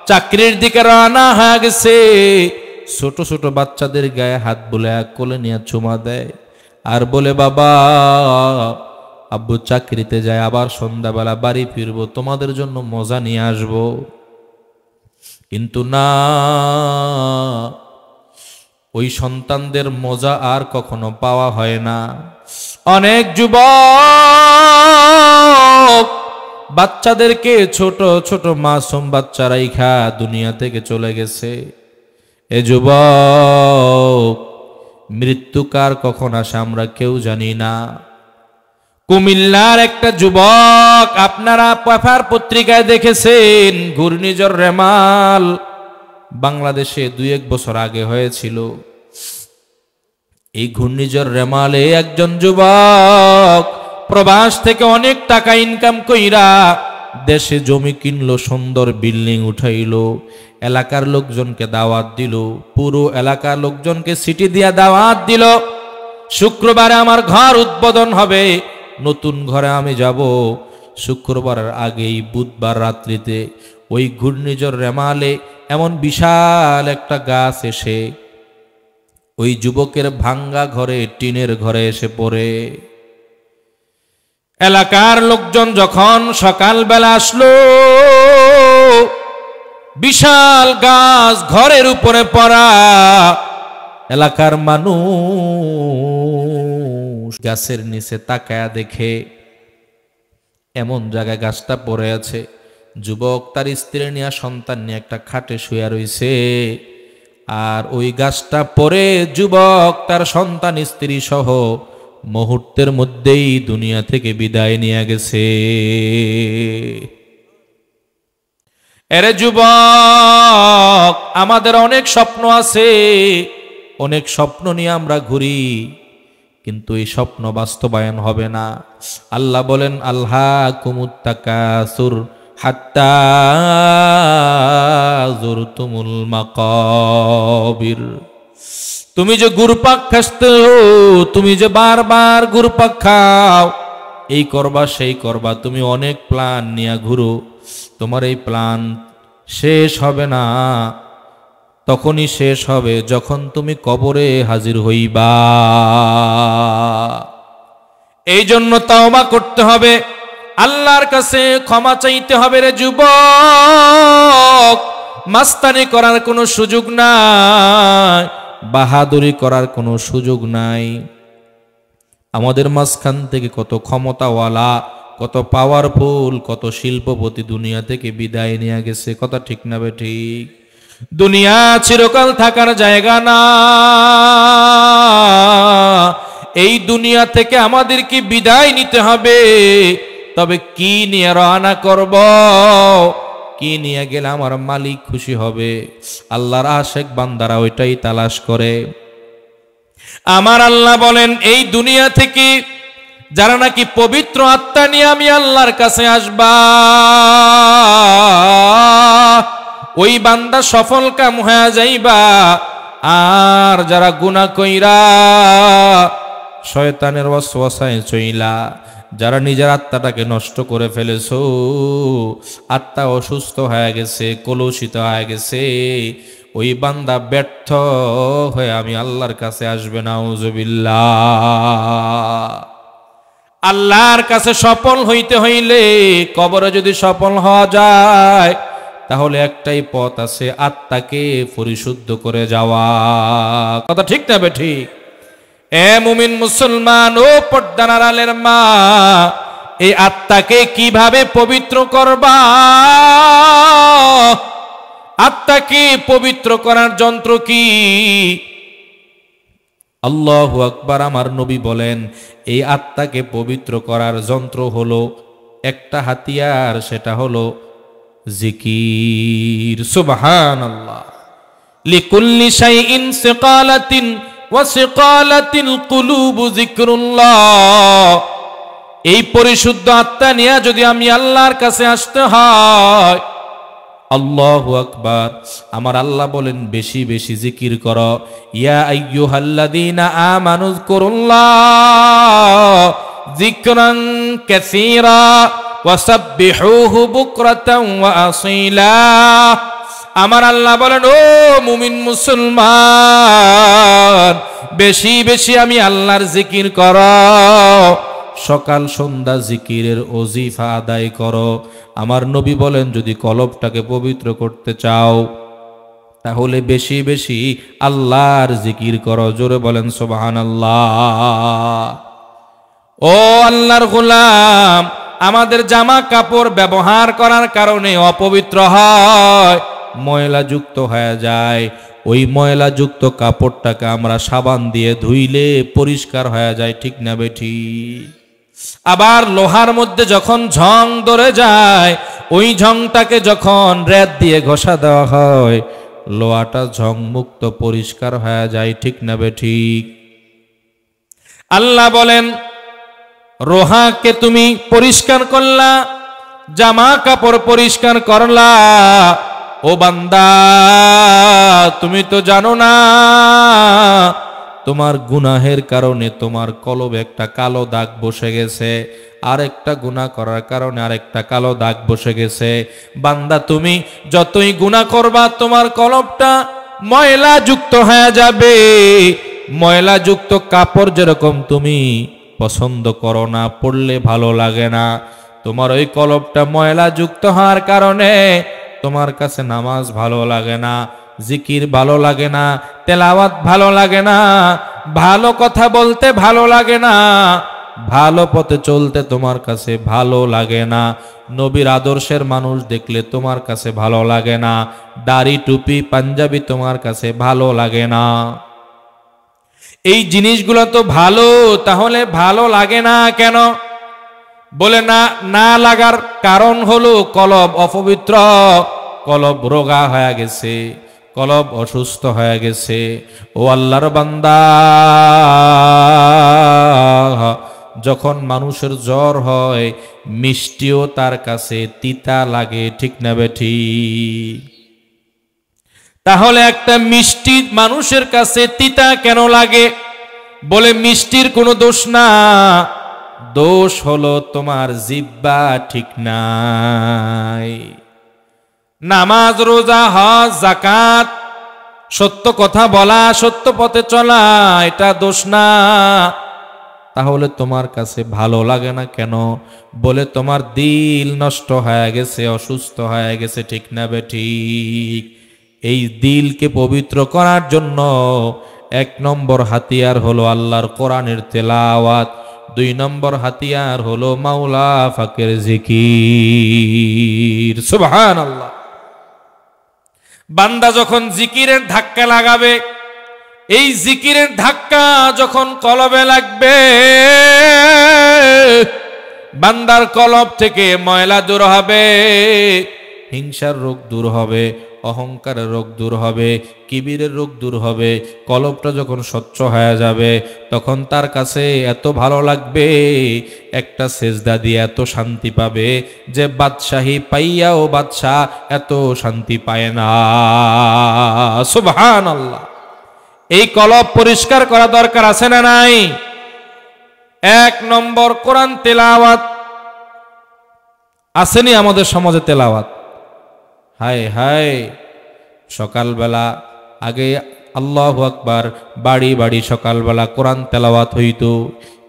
চাকরির দিকে রওনা হয়ে গেছে, ছোট ছোট বাচ্চাদের গায়ে হাত বুলায় কোলে নিয়ে চুমা দেয় আর বলে বাবা আব্বু চাকরিতে যায়, আবার সন্ধ্যাবেলা বাড়ি ফিরবো, তোমাদের জন্য মজা নিয়ে আসবো। কিন্তু না, ওই সন্তানদের মজা আর কখনো পাওয়া হয় না। অনেক যুবক বাচ্চাদেরকে, ছোট ছোট মাসুম বাচ্চারাই দুনিয়া থেকে চলে গেছে। এ যুবক, মৃত্যু কার কখন আসে আমরা কেউ জানি না। কুমিল্লার একটা যুবক, আপনারা পেপার পত্রিকায় দেখেছেন, ঘূর্ণিঝড় রেমাল বাংলাদেশে 2-1 বছর আগে হয়েছিল। এই ঘূর্ণিঝড় রেমালে একজন যুবক প্রবাস থেকে অনেক টাকা ইনকাম কইরা দেশে জমি কিনলো, সুন্দর বিল্ডিং উঠাইলো, এলাকার লোকজনকে দাওয়াত দিল, পুরো এলাকার লোকজনকে সিটি দিয়া দাওয়াত দিল, শুক্রবারে আমার ঘর উদ্বোধন হবে, নতুন ঘরে আমি যাব। শুক্রবারের আগেই বুধবার রাত্রিতে ওই ঘূর্ণিঝড় রেমালে এমন বিশাল একটা গাছ এসে ওই যুবকের ভাঙ্গা ঘরে, টিনের ঘরে এসে পড়ে। এলাকার লোকজন যখন সকালবেলা আসলো, বিশাল গাছ ঘরের উপরে পড়া, এলাকার মানুষ গাছের নিচে তাকায়া দেখে এমন জায়গায় গাছটা পড়ে আছে। যুবক তার স্ত্রী নিয়ে, সন্তান নিয়ে একটা খাটে শুয়ে রইছে, আর ওই গাছটা পড়ে যুবক তার সন্তান স্ত্রী সহ মুহূর্তের মধ্যেই দুনিয়া থেকে বিদায় নিয়ে গেছে। এরে যুবক, আমাদের অনেক স্বপ্ন আছে, অনেক স্বপ্ন নিয়ে আমরা ঘুরি, কিন্তু এই স্বপ্ন বাস্তবায়ন হবে না। আল্লাহ বলেন, আলহাকুমুত তাকাসুর হাত্তা যুরতুমুল মাকাবির। তুমি যে ঘুরপাক খাচ্ছ, তুমি যে বারবার ঘুরপাক খাও, এই করবা সেই করবা, তুমি অনেক প্ল্যান নিয়ে ঘুরো, তোমার এই প্ল্যান শেষ হবে না। তখনই শেষ হবে যখন তুমি কবরে হাজির হইবা। এই জন্য তাওবা করতে হবে, আল্লাহর কাছে ক্ষমা চাইতে হবে। রে যুবক, মাস্তানি করার কোনো সুযোগ নাই, বাহাদুরি করার কোনো সুযোগ নাই। আমাদের মাঝখান থেকে কত ক্ষমতাওয়ালা, কত পাওয়ারফুল, কত শিল্পপতি দুনিয়া থেকে বিদায় নিয়ে গেছে। কথা ঠিক না বে ঠিক? দুনিয়া চিরকাল থাকার জায়গা না। এই দুনিয়া থেকে আমাদেরকে বিদায় নিতে হবে, তবে কি নিয়ে রওনা করব, কি নিয়ে গেলে আমার মালিক খুশি হবে? আল্লাহর আশিক বান্দারা ওইটাই তালাশ করে। আমার আল্লাহ বলেন, এই দুনিয়া থেকে যারা নাকি পবিত্র আত্মা নিয়ে আমি আল্লাহর কাছে আসবা, ওই বান্দা সফল কাম হয়ে যাইবা। আর যারা গুনাহ কইরা শয়তানের ওয়াসওয়াসায় চইলা, যারা নিজের আত্মাটাকে নষ্ট করে ফেলেছো, আত্মা অসুস্থ হয়ে গেছে, কলুষিত হয়ে গেছে, ওই বান্দা ব্যর্থ হয়ে আমি আল্লাহর কাছে আসবে। নাউজুবিল্লাহ। আল্লাহর কাছে সফল হইতে হইলে, কবরে যদি সফল হওয়া যায়, তাহলে একটাই পথ আছে, আত্মাকে পরিশুদ্ধ করে যাওয়া। কথা ঠিক না বে ঠিক? এ মুমিন মুসলমান ও পর্দার আড়ালের মা, এই আত্মাকে কিভাবে পবিত্র করবা? আত্মাকে পবিত্র করার যন্ত্র কি? আল্লাহু আকবার। আমার নবী বলেন, এই আত্মাকে পবিত্র করার যন্ত্র হলো একটা হাতিয়ার, সেটা হলো জিকির। সুবহানাল্লাহ। লিকুল্লি শাইইন সিকালাতিন ওয়া সিকালাতিল কুলুবু যিকরুল্লাহ। এই পরিশুদ্ধ আত্মা নিয়ে যদি আমি আল্লাহর কাছে আসতে হয়, আল্লাহু আকবার, আমার আল্লাহ বলেন বেশি বেশি জিকির করো। ইয়া আইয়ুহাল্লাযীনা আমানু যিকুরুল্লাহ যিকরান কাসীরা ওয়াসাব্বিহুহু বুকরাতান ওয়া আসীলা। আমার আল্লাহ বলেন, ও মুমিন মুসলমান, বেশি বেশি আমি আল্লাহর জিকির করো, সকাল সন্ধ্যা জিকিরের ওজিফা আদায় করো। আমার নবী বলেন, যদি কলবটাকে পবিত্র করতে চাও, তাহলে বেশি বেশি আল্লাহর জিকির করো। জোরে বলেন সুবহানাল্লাহ। ও আল্লাহর গোলাম, আমাদের জামা কাপড় ব্যবহার করার কারণে অপবিত্র হয়, ময়লাযুক্ত হয়ে যায়। ওই ময়লাযুক্ত কাপড়টাকে আমরা সাবান দিয়ে ধুইলে পরিষ্কার হয়ে যায়। ঠিক না বেঠি? আবার লোহার মধ্যে যখন ঝং ধরে যায়, ওই ঝংটাকে যখন রেত দিয়ে ঘষা দেওয়া হয়, লোহাটা ঝং মুক্ত পরিষ্কার হয়ে যায়। ঠিক না বেঠিক? আল্লাহ বলেন, রোহাকে তুমি পরিষ্কার করলা, জামা কাপড় পরিষ্কার করলা, ও বান্দা তুমি তো জানো না তোমার গুনাহের কারণে তোমার কলবে একটা কালো দাগ বসে গেছে, আরেকটা গুনাহ করার কারণে আরেকটা কালো দাগ বসে গেছে। বান্দা তুমি যতই গুনাহ করবা তোমার কলবটা ময়লা যুক্ত হয়ে যাবে। ময়লা যুক্ত কাপড় যেরকম তুমি পছন্দ করো না, পড়লে ভালো লাগে না, তোমার ওই কলবটা ময়লা যুক্ত হওয়ার কারণে তোমার কাছে নামাজ ভালো লাগে না, জিকির ভালো লাগে না, তেলাওয়াত ভালো লাগে না, ভালো কথা বলতে ভালো লাগে না, ভালো পথে চলতে তোমার কাছে ভালো লাগে না, নবীর আদর্শের মানুষ দেখলে তোমার কাছে ভালো লাগে না, দাড়ি টুপি পাঞ্জাবি তোমার কাছে ভালো লাগে না। এই জিনিসগুলো তো ভালো, তাহলে ভালো লাগে না কেন? বলে না, না লাগার কারণ হলো কলব অপবিত্র, কলব রোগা হয়ে গেছে, কলব অসুস্থ হয়ে গেছে। ও আল্লাহর বান্দা, যখন মানুষের জ্বর হয় মিষ্টিও তার কাছে তিতা লাগে, ঠিক না বেঠিক? তাহলে একটা মিষ্টি মানুষের কাছে তিতা কেন লাগে? বলে মিষ্টির কোনো দোষ না, দোষ হলো তোমার জিহ্বা ঠিক নাই। নামাজ, রোজা, হজ, যাকাত, সত্য কথা বলা, সত্য পথে চলা, এটা দোষ না। তাহলে তোমার কাছে ভালো লাগে না কেন? বলে তোমার দিল নষ্ট হয়ে গেছে, অসুস্থ হয়ে গেছে, ঠিক না বেঠিক? এই দিলকে পবিত্র করার জন্য 1 নম্বর হাতিয়ার হলো আল্লাহর কোরআনের তেলাওয়াত, 2 নম্বর হাতিয়ার হলো মাওলা পাকের জিকির। সুবহানাল্লাহ। বান্দা যখন জিকিরের ধাক্কা লাগাবে, এই জিকিরের ধাক্কা যখন কলবে লাগবে, বান্দার কলব থেকে ময়লা দূর হবে, হিংসার রোগ দূর হবে, অহংকারের রোগ দূর হবে, কিবিরের রোগ দূর হবে। কলবটা যখন স্বচ্ছ হয়ে যাবে তখন তার কাছে এত ভালো লাগবে, একটা সেজদা দিয়ে এত শান্তি পাবে যে বাদশাহী পাইয়াও বাদশাহ এত শান্তি পায় না। সুবহানাল্লাহ। এই কলব পরিষ্কার করা দরকার আছে না নাই? 1 নম্বর কোরআন তেলাওয়াত। আসেনি আমাদের সমাজে তেলাওয়াত? হায় হায়, সকালবেলা আগে আল্লাহু আকবার বাড়ি বাড়ি সকালবেলা কোরআন তেলাওয়াত হইতো,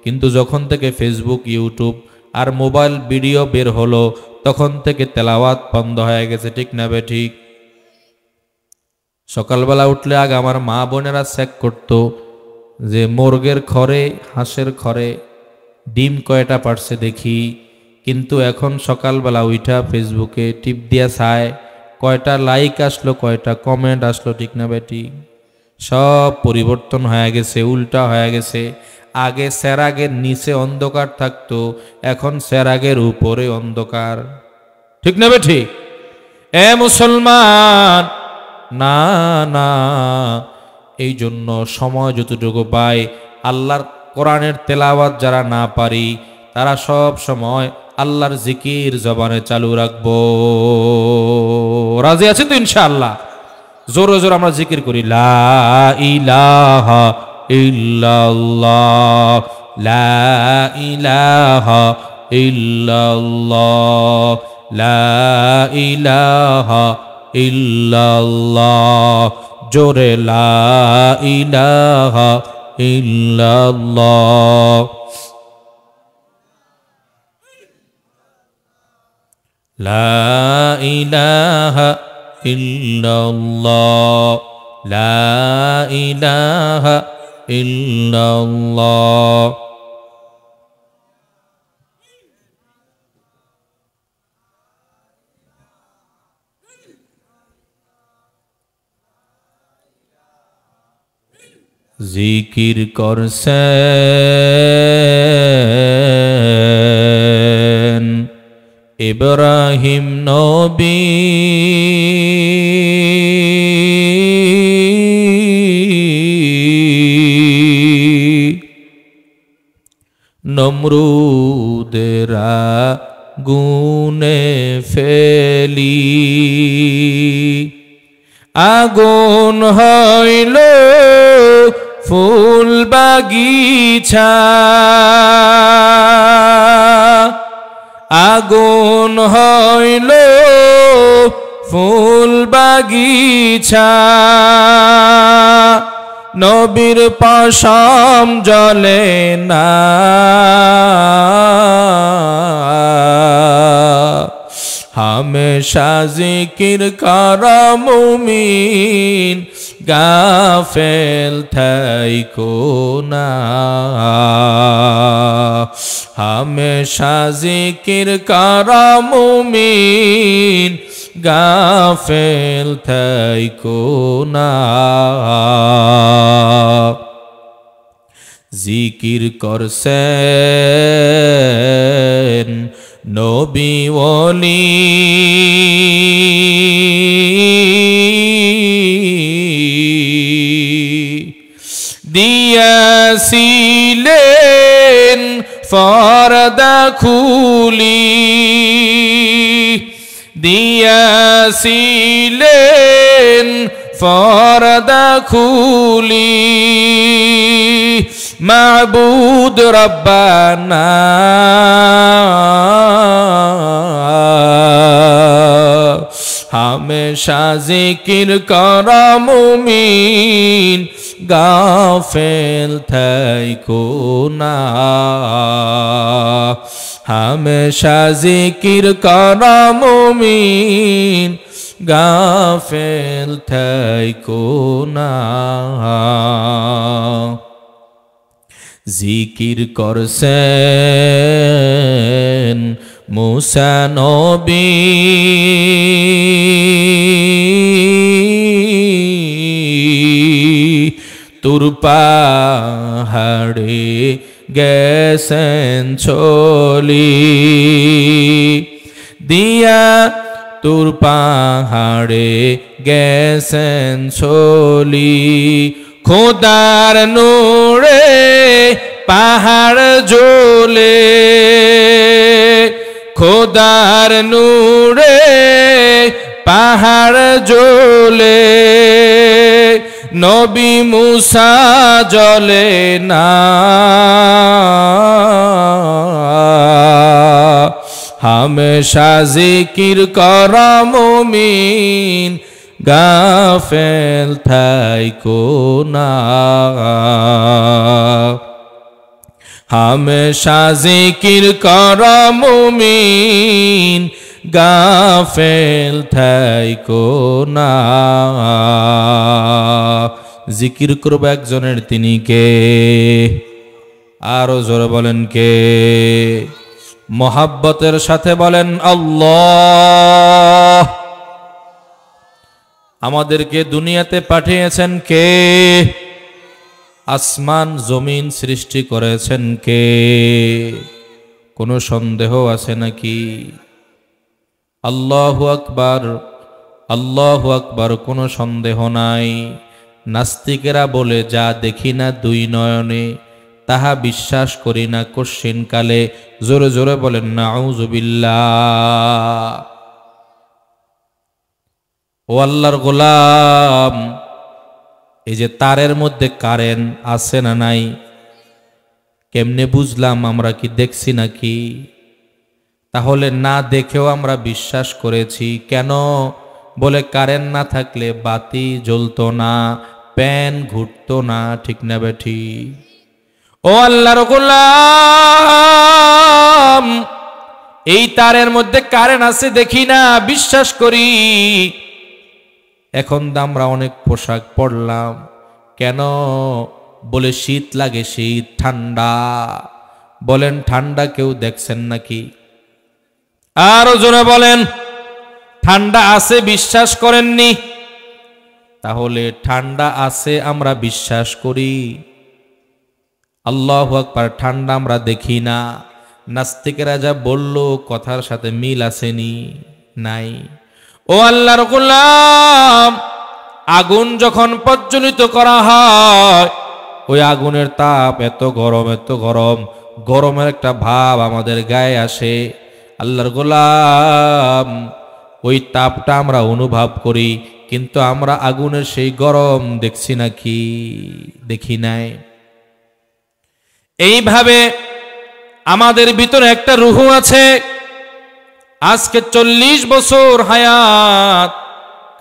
কিন্তু যখন থেকে ফেসবুক, ইউটিউব আর মোবাইল ভিডিও বের হলো তখন থেকে তেলাওয়াত বন্ধ হয়ে গেছে, ঠিক না বেঠিক? সকালবেলা উঠলে আগে আমার মা বোনেরা চেক করতো যে মুরগের ঘরে, হাঁসের ঘরে ডিম কয়টা পারছে দেখি, কিন্তু এখন সকালবেলা উঠা ফেসবুকে টিপ দিয়া চায় কয়টা লাইক আসলো, কয়টা কমেন্ট আসলো, ঠিক না বেটি? সব পরিবর্তন হয়ে গেছে, উল্টা হয়ে গেছে। আগে সেরাগের নিচে অন্ধকার থাকতো, এখন সেরাগের উপরে অন্ধকার, ঠিক না বেটি? এ মুসলমান, না না, এই জন্য সময় যতটুকু পাই আল্লাহর কোরআনের তেলাওয়াত যারা না পারি তারা সব সময় আল্লাহর জিকির জবানে চালু রাখবো। রাজি আছেন তো ইনশাআল্লাহ? জোরে জোরে আমরা জিকির করি, লা ইলাহা ইল্লাল্লাহ, লা ইলাহা ইল্লাল্লাহ, লা ইলাহা ইল্লাল্লাহ, জোরে লা ইলাহা ইল্লাল্লাহ, লা ইলাহা ইল্লাল্লাহ, লা ইলাহা ইল্লাল্লাহ। জিকির করছেন ইব্রাহিম নবী, নমরুদেরা গুনে ফেলি আগুন হইল ফুল বাগিচা আগুন হইল ফুল বাগিচা নবীর পশম জ্বলে না हमेशा जिकिर करा मुमिन गाफिल थैको ना हमेशा जिकिर करा मुमिन गाफिल थैको ना जिकिर करसेन नबी ओली दियाছিলেন পর্দা খুলি দিয়াছিলেন পর্দা খুলি মাবুদ রব্বানা हमेशा जिकिर करा मुमिन गाफिल थैको ना हमेशा जिकिर करा मुमिन गाफिल थैको ना जिकिर करसेन मूसा नबी तुर पाहाड़े गेसेन चली दिया तुर पाहाड़े गेसेन चली खुदार नूरे पहाड़ जोले खुदार नूरे पहाड़ जोले नबी मूसा जले ना हमेशा जिकिर करा मुमिन गाफिल थैको ना हमेशा जिकिर करा मुमिन गाफिल थैको ना जिकिर करब एकजনের তিনি কে আরো জোরে বলেন কে মোহাব্বতের সাথে বলেন আল্লাহ আমাদেরকে দুনিয়াতে পাঠিয়েছেন কে আসমান জমিন সৃষ্টি করেছেন কে কোনো সন্দেহ আছে নাকি আল্লাহু আকবার কোনো সন্দেহ নাই নাস্তিকেরা বলে যা দেখি না দুই নয়নে তাহা বিশ্বাস করি না কশিন কালে জোরে জোরে বলেন নাউযুবিল্লাহ ও আল্লাহর গোলাম এই যে তারের মধ্যে কারেন্ট আছে না নাই কেমনে বুঝলাম আমরা কি দেখছি নাকি তাহলে না দেখেও আমরা বিশ্বাস করেছি কেন বলে কারেন্ট না থাকলে বাতি জ্বলতো না প্যান ঘুরতো না ঠিক না বেঠি ও আল্লাহর গোলাম এই তারের মধ্যে কারেন্ট আছে দেখি না বিশ্বাস করি এখন আমরা অনেক পোশাক পরলাম কেন বলে শীত লাগে শীত ঠান্ডা বলেন ঠান্ডা কেউ দেখছেন নাকি আরো জোরে বলেন ঠান্ডা আছে বিশ্বাস করেননি তাহলে ঠান্ডা আছে আমরা বিশ্বাস করি আল্লাহু আকবার ঠান্ডা আমরা দেখি না নাস্তিকেরা যা বলল কথার সাথে মিল আসেনি নাই ও আল্লাহর গোলাম আগুন যখন প্রজ্বলিত করা হয় ওই আগুনের তাপ এত গরম গরমের একটা ভাব আমাদের গায়ে আসে। আল্লাহর গোলাম, ওই তাপটা আমরা অনুভব করি, কিন্তু আমরা আগুনের সেই গরম দেখছি নাকি? দেখি নাই। এইভাবে আমাদের ভিতরে একটা রূহ আছে। আজকে 40 বছর হায়াত,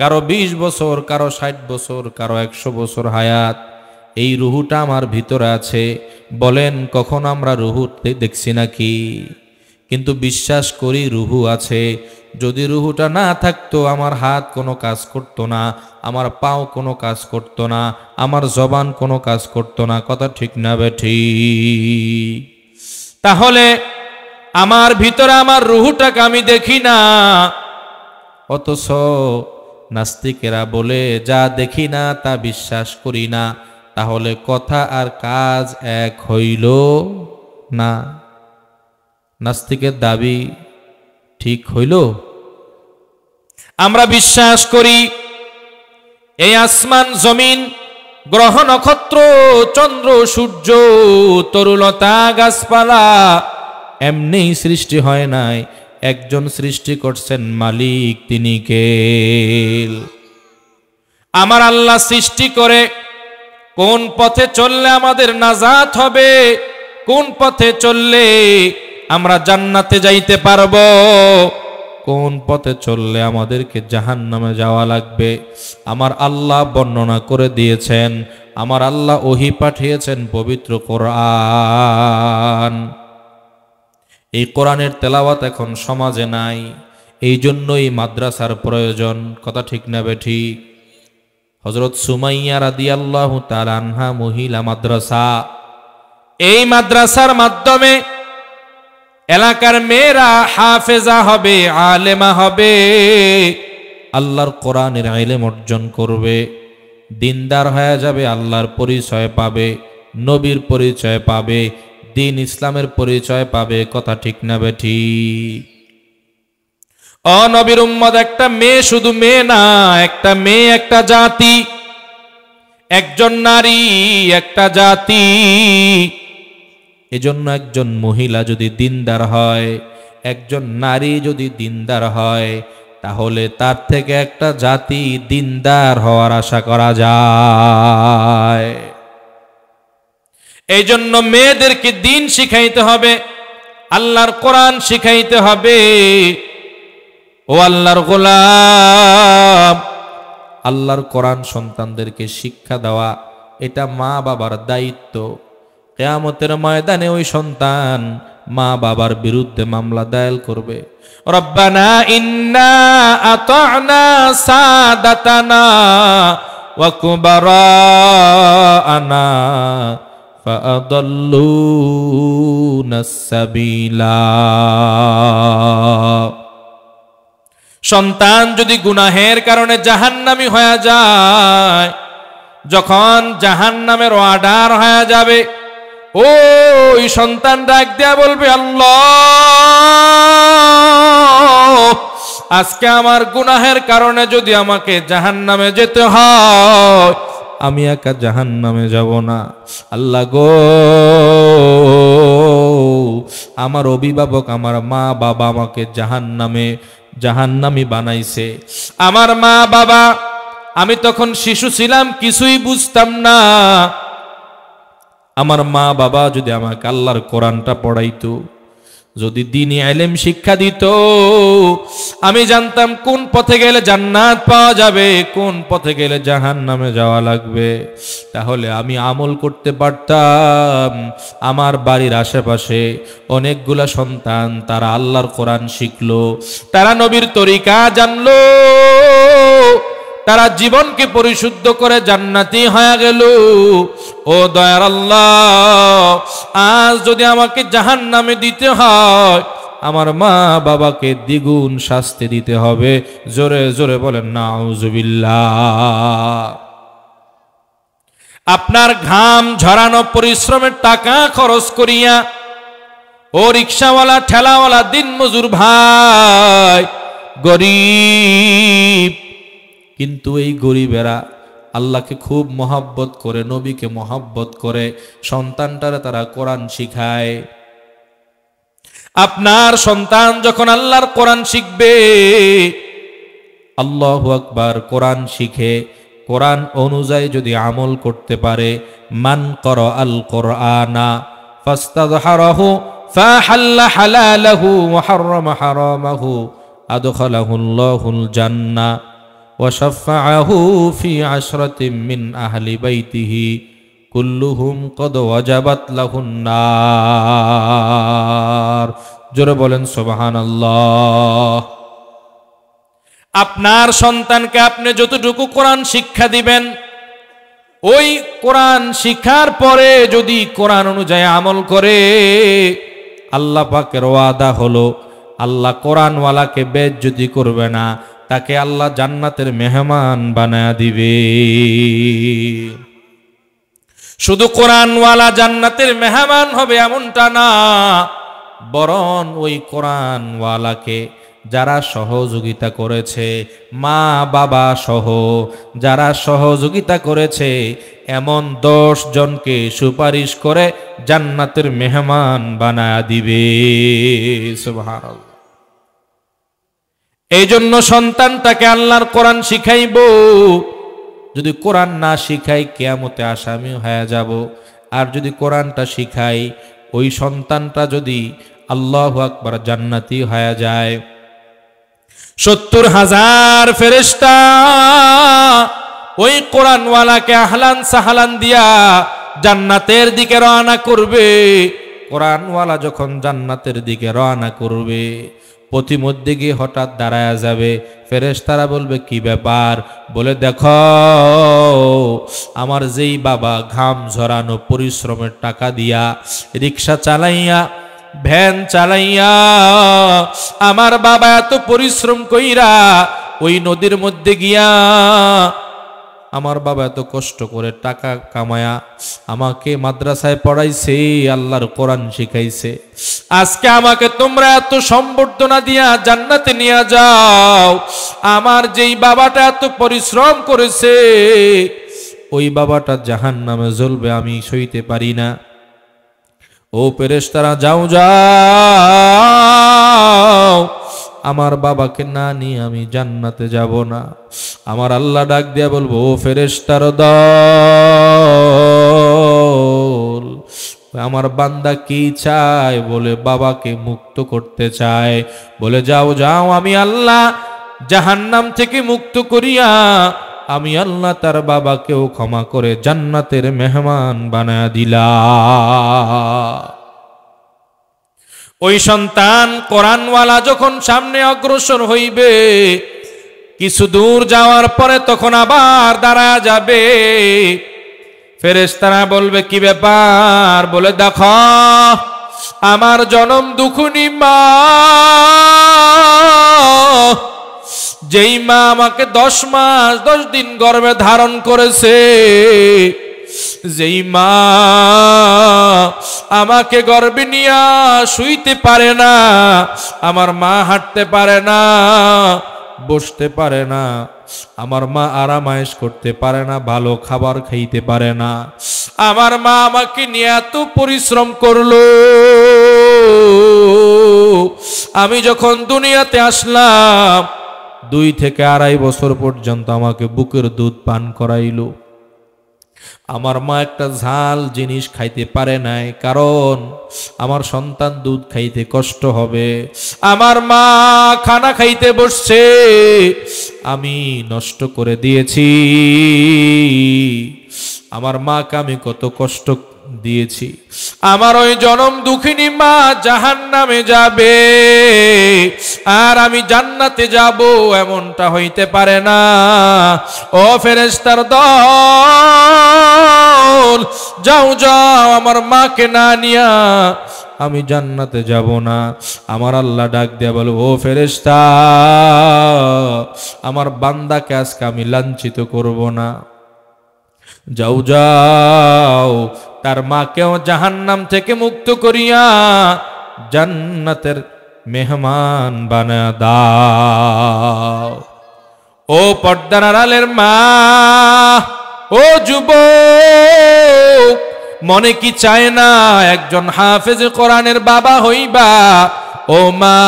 কারো 20 বছর, কারো 60 বছর, কারো 100 বছর হায়াত। এই রূহটা আমার ভিতরে আছে। বলেন কখন আমরা রূহ দেখছি নাকি? কিন্তু বিশ্বাস করি রূহ আছে। যদি রূহটা না থাকতো আমার হাত কোনো কাজ করতো না, আমার পাও কোনো কাজ করতো না, আমার জবান কোনো কাজ করতো না। কথা ঠিক না বেঠিক? তাহলে আমার ভিতরে আমার রূহটাকে আমি দেখি না, অথচ নাস্তিকেরা বলে যা দেখি না তা বিশ্বাস করি না। তাহলে কথা আর কাজ এক হইল না। নাস্তিকের দাবি ঠিক হইল? আমরা বিশ্বাস করি এই আসমান জমিন, গ্রহ নক্ষত্র, চন্দ্র সূর্য, তরুলতা গাছপালা এমনি সৃষ্টি হয় নাই। একজন সৃষ্টি করছেন, মালিক তিনি কে? আমার আল্লাহ সৃষ্টি করে কোন পথে চললে আমাদের নাজাত হবে, কোন পথে চললে আমরা জান্নাতে যাইতে পারবো, কোন পথে চললে আমাদেরকে জাহান্নামে যাওয়া লাগবে, আমার আল্লাহ বর্ণনা করে দিয়েছেন। আমার আল্লাহ ওহী পাঠিয়েছেন পবিত্র কোরআন। এই কোরআনের তেলাওয়াত এখন সমাজে নাই, এই জন্যই মাদ্রাসার প্রয়োজন। কথা ঠিক না বেঠিক? হযরত সুমাইয়া রাদিয়াল্লাহু তাআলা আনহা মহিলা মাদ্রাসা, এই মাদ্রাসার মাধ্যমে এলাকার মেয়েরা হাফেজা হবে, আলেমা হবে, আল্লাহর কোরআনের ইলম অর্জন করবে, দিনদার হয়ে যাবে, আল্লাহর পরিচয় পাবে, নবীর পরিচয় পাবে, দিন ইসলামের পরিচয় পাবে। কথা ঠিক না বেঠিক? ও নবীর উম্মত, একটা মেয়ে শুধু মেয়ে না, একটা মেয়ে একটা জাতি, একজন নারী একটা জাতি। এজন্য একজন মহিলা যদি দিনদার হয়, একজন নারী যদি দিনদার হয়, তাহলে তার থেকে একটা জাতি দিনদার হওয়ার আশা করা যায়। এই জন্য মেয়েদেরকে দিন শিখাইতে হবে, আল্লাহর কোরআন শিখাইতে হবে। ও আল্লাহর গোলাম, আল্লাহর কোরআন সন্তানদেরকে শিক্ষা দেওয়া এটা মা বাবার দায়িত্ব। কিয়ামতের ময়দানে ওই সন্তান মা বাবার বিরুদ্ধে মামলা দায়ের করবে। রব্বানা ইন্না আতা'না সাদাতানা ওয়া কুবারানা ফাআদাল্লুনাস সাবিলা। সন্তান যদি গুনাহের কারণে জাহান্নামী হয়ে যায়, যখন জাহান্নামের অর্ডার হয়ে যাবে, ওই সন্তান ডাক দেয়া বলবে, আল্লাহ, আজকে আমার গুনাহের কারণে যদি আমাকে জাহান্নামে যেতে হয়, আমি একা জাহান্নামে যাব না। আল্লাহ গো, আমার অভিভাবক, আমার মা বাবা আমাকে জাহান্নামী বানাইছে। আমার মা বাবা, আমি তখন শিশু ছিলাম, কিছুই বুঝতাম না। আমার মা বাবা যদি আমাকে আল্লাহর কোরআনটা পড়াইতো, যদি দ্বীনি ইলম শিক্ষা দিত, আমি জানতাম কোন পথে গেলে জান্নাত পাওয়া যাবে, কোন পথে গেলে জাহান্নামে যাওয়া লাগবে। তাহলে আমি আমল করতে পারতাম। আমার বাড়ির আশেপাশে অনেকগুলা সন্তান, তারা আল্লাহর কোরআন শিখলো, তারা নবীর তরিকা জানলো, তারা জীবনকে পরিশুদ্ধ করে জান্নাতি হয়ে গেল। ও দয়ার আল্লাহ, আজ যদি আমাকে জাহান্নামে দিতে হয়, আমার মা বাবাকে দ্বিগুণ শাস্তি দিতে হবে। জোরে জোরে বলেন নাউজুবিল্লাহ। আপনার ঘাম ঝরানো পরিশ্রমের টাকা খরচ করিয়া, ও রিকশাওয়ালা, ঠেলাওয়ালা, দিন মজুর ভাই, গরিব, কিন্তু এই গরিবেরা আল্লাহকে খুব মহব্বত করে, নবীকে মহব্বত করে, সন্তানটারে তারা কোরআন শিখায়। আপনার সন্তান যখন আল্লাহর কোরআন শিখবে, আল্লাহু আকবার, কোরআন শিখে কোরআন অনুযায়ী যদি আমল করতে পারে, মান করা আল কোরআনা ফাস্তাযহারাহু ফাহাল্লা হালালাহু ওয়া হাররামা হারামাহু আদখালাহুল্লাহুল জান্নাহ ওয়া শাফাআহু ফি আশরাতিন মিন আহলি বাইতিহি কুল্লুহুম কদ ওয়াজাবাত লাহুন নার। জোরে বলেন সুবহানাল্লাহ। আপনার সন্তানকে আপনি যতটুকু কোরআন শিক্ষা দিবেন, ওই কোরআন শিক্ষার পরে যদি কোরআন অনুযায়ী আমল করে, আল্লাহ পাকের ওয়াদা হলো আল্লাহ কোরআনওয়ালাকে বেইজ্জতি করবে না, তাকে আল্লাহ জান্নাতের মেহমান বানায়া দিবে। শুধু কোরআনওয়ালা জান্নাতের মেহমান হবে এমনটা না, বরং ওই কোরআনওয়ালাকে যারা সহযোগিতা করেছে, মা বাবা সহ যারা সহযোগিতা করেছে, এমন 10 জনকে সুপারিশ করে জান্নাতের মেহমান বানায়া দিবে। সুবহানাল্লাহ। এই জন্য সন্তানটাকে আল্লাহর কোরআন শিখাইব। যদি কোরআন না শিখাই কিয়ামতে আসামি হয়ে যাব। আর যদি কোরআনটা শিখাই, ওই সন্তানটা যদি আল্লাহু আকবার জান্নাতি হয়ে যায়, 70,000 ফেরেশতা ওই কোরআনওয়ালাকে আহলান সাহলান দিয়া জান্নাতের দিকে রওনা করবে। কোরআনওয়ালা যখন জান্নাতের দিকে রওনা করবে, পথিমধ্যে গিয়ে হঠাৎ দাঁড়ায়া যাবে। ফেরেশতারা বলবে কি ব্যাপার? বলে দেখো, আমার যেই বাবা ঘাম ঝরানো পরিশ্রমের টাকা দিয়া রিক্সা চালাইয়া ভ্যান চালাইয়া আমার বাবা এত পরিশ্রম কইরা ওই নদীর মধ্যে গিয়া আমার বাবা এত কষ্ট করে টাকা কামায়া আমাকে মাদ্রাসায় পড়াইছে, আল্লাহর কোরআন শিখাইছে, আজকে আমাকে তোমরা এত সম্বর্ধনা দিয়া জান্নাতে নিয়ে যাও। আমার যেই বাবাটা এত পরিশ্রম করেছে, ওই বাবাটা জাহান্নামে জ্বলবে, আমি সইতে পারি না। ও ফেরেশতারা যাও যাও, আমার বাবাকে না নিয়ে আমি জান্নাতে যাব না। আমার আল্লাহ ডাক দিয়া বলবো, ও ফেরেশতার দল, আমার বান্দা কি চায়? বলে বাবাকে মুক্ত করতে চায়। বলে যাও যাও, আমি আল্লাহ জাহান্নাম থেকে মুক্ত করিয়া আমি আল্লাহ তার বাবাকেও ক্ষমা করে জান্নাতের মেহমান বানায়া দিলাম। ওই সন্তান কোরআনওয়ালা যখন সামনে অগ্রসর হইবে, কিছু দূর যাওয়ার পরে তখন আবার দাঁড়া যাবে। ফেরেশতারা বলবে কি ব্যাপার? বলে দেখো, আমার জনম দুঃখনী মা, যেই মা আমাকে 10 মাস 10 দিন গর্ভে ধারণ করেছে, যেই মা আমাকে গর্ভে নিয়া শুইতে পারে না, আমার মা হাঁটতে পারে না, বসতে পারে না, আমার মা আরামায়েশ করতে পারে না, ভালো খাবার খাইতে পারে না, আমার মা আমাকে নিয়ে এত পরিশ্রম করলো। আমি যখন দুনিয়াতে আসলাম, 2 থেকে 2.5 বছর পর্যন্ত আমাকে বুকের দুধ পান করাইলো। আমার মা একটা ঝাল জিনিস খাইতে পারে নাই, কারণ আমার সন্তান দুধ খাইতে কষ্ট হবে। আমার মা খানা খাইতে বসছে, আমি নষ্ট করে দিয়েছি। আমার মাকে আমি কত কষ্ট দিয়েছি। আমার ওই জনম দুঃখিনী মা জাহান্নামে যাবে আর আমি জান্নাতে যাব, এমনটা হইতে পারে না। ও ফেরেশতার দল, যাও যাও, আমার মাকে না নিয়া আমি জান্নাতে যাব না। আমার আল্লাহ ডাক দিয়া বলো, ও ফেরেশতা, আমার বান্দাকে আজকে আমি লাঞ্ছিত করব না। যাও যাও, তার মাকেও জাহান্নাম থেকে মুক্ত করিয়া জান্নাতের মেহমান বানা দাও। ও পর্দার আড়ালের মা, ও যুবক, মনে কি চায় না একজন হাফেজ কোরআনের বাবা হইবা? ও মা,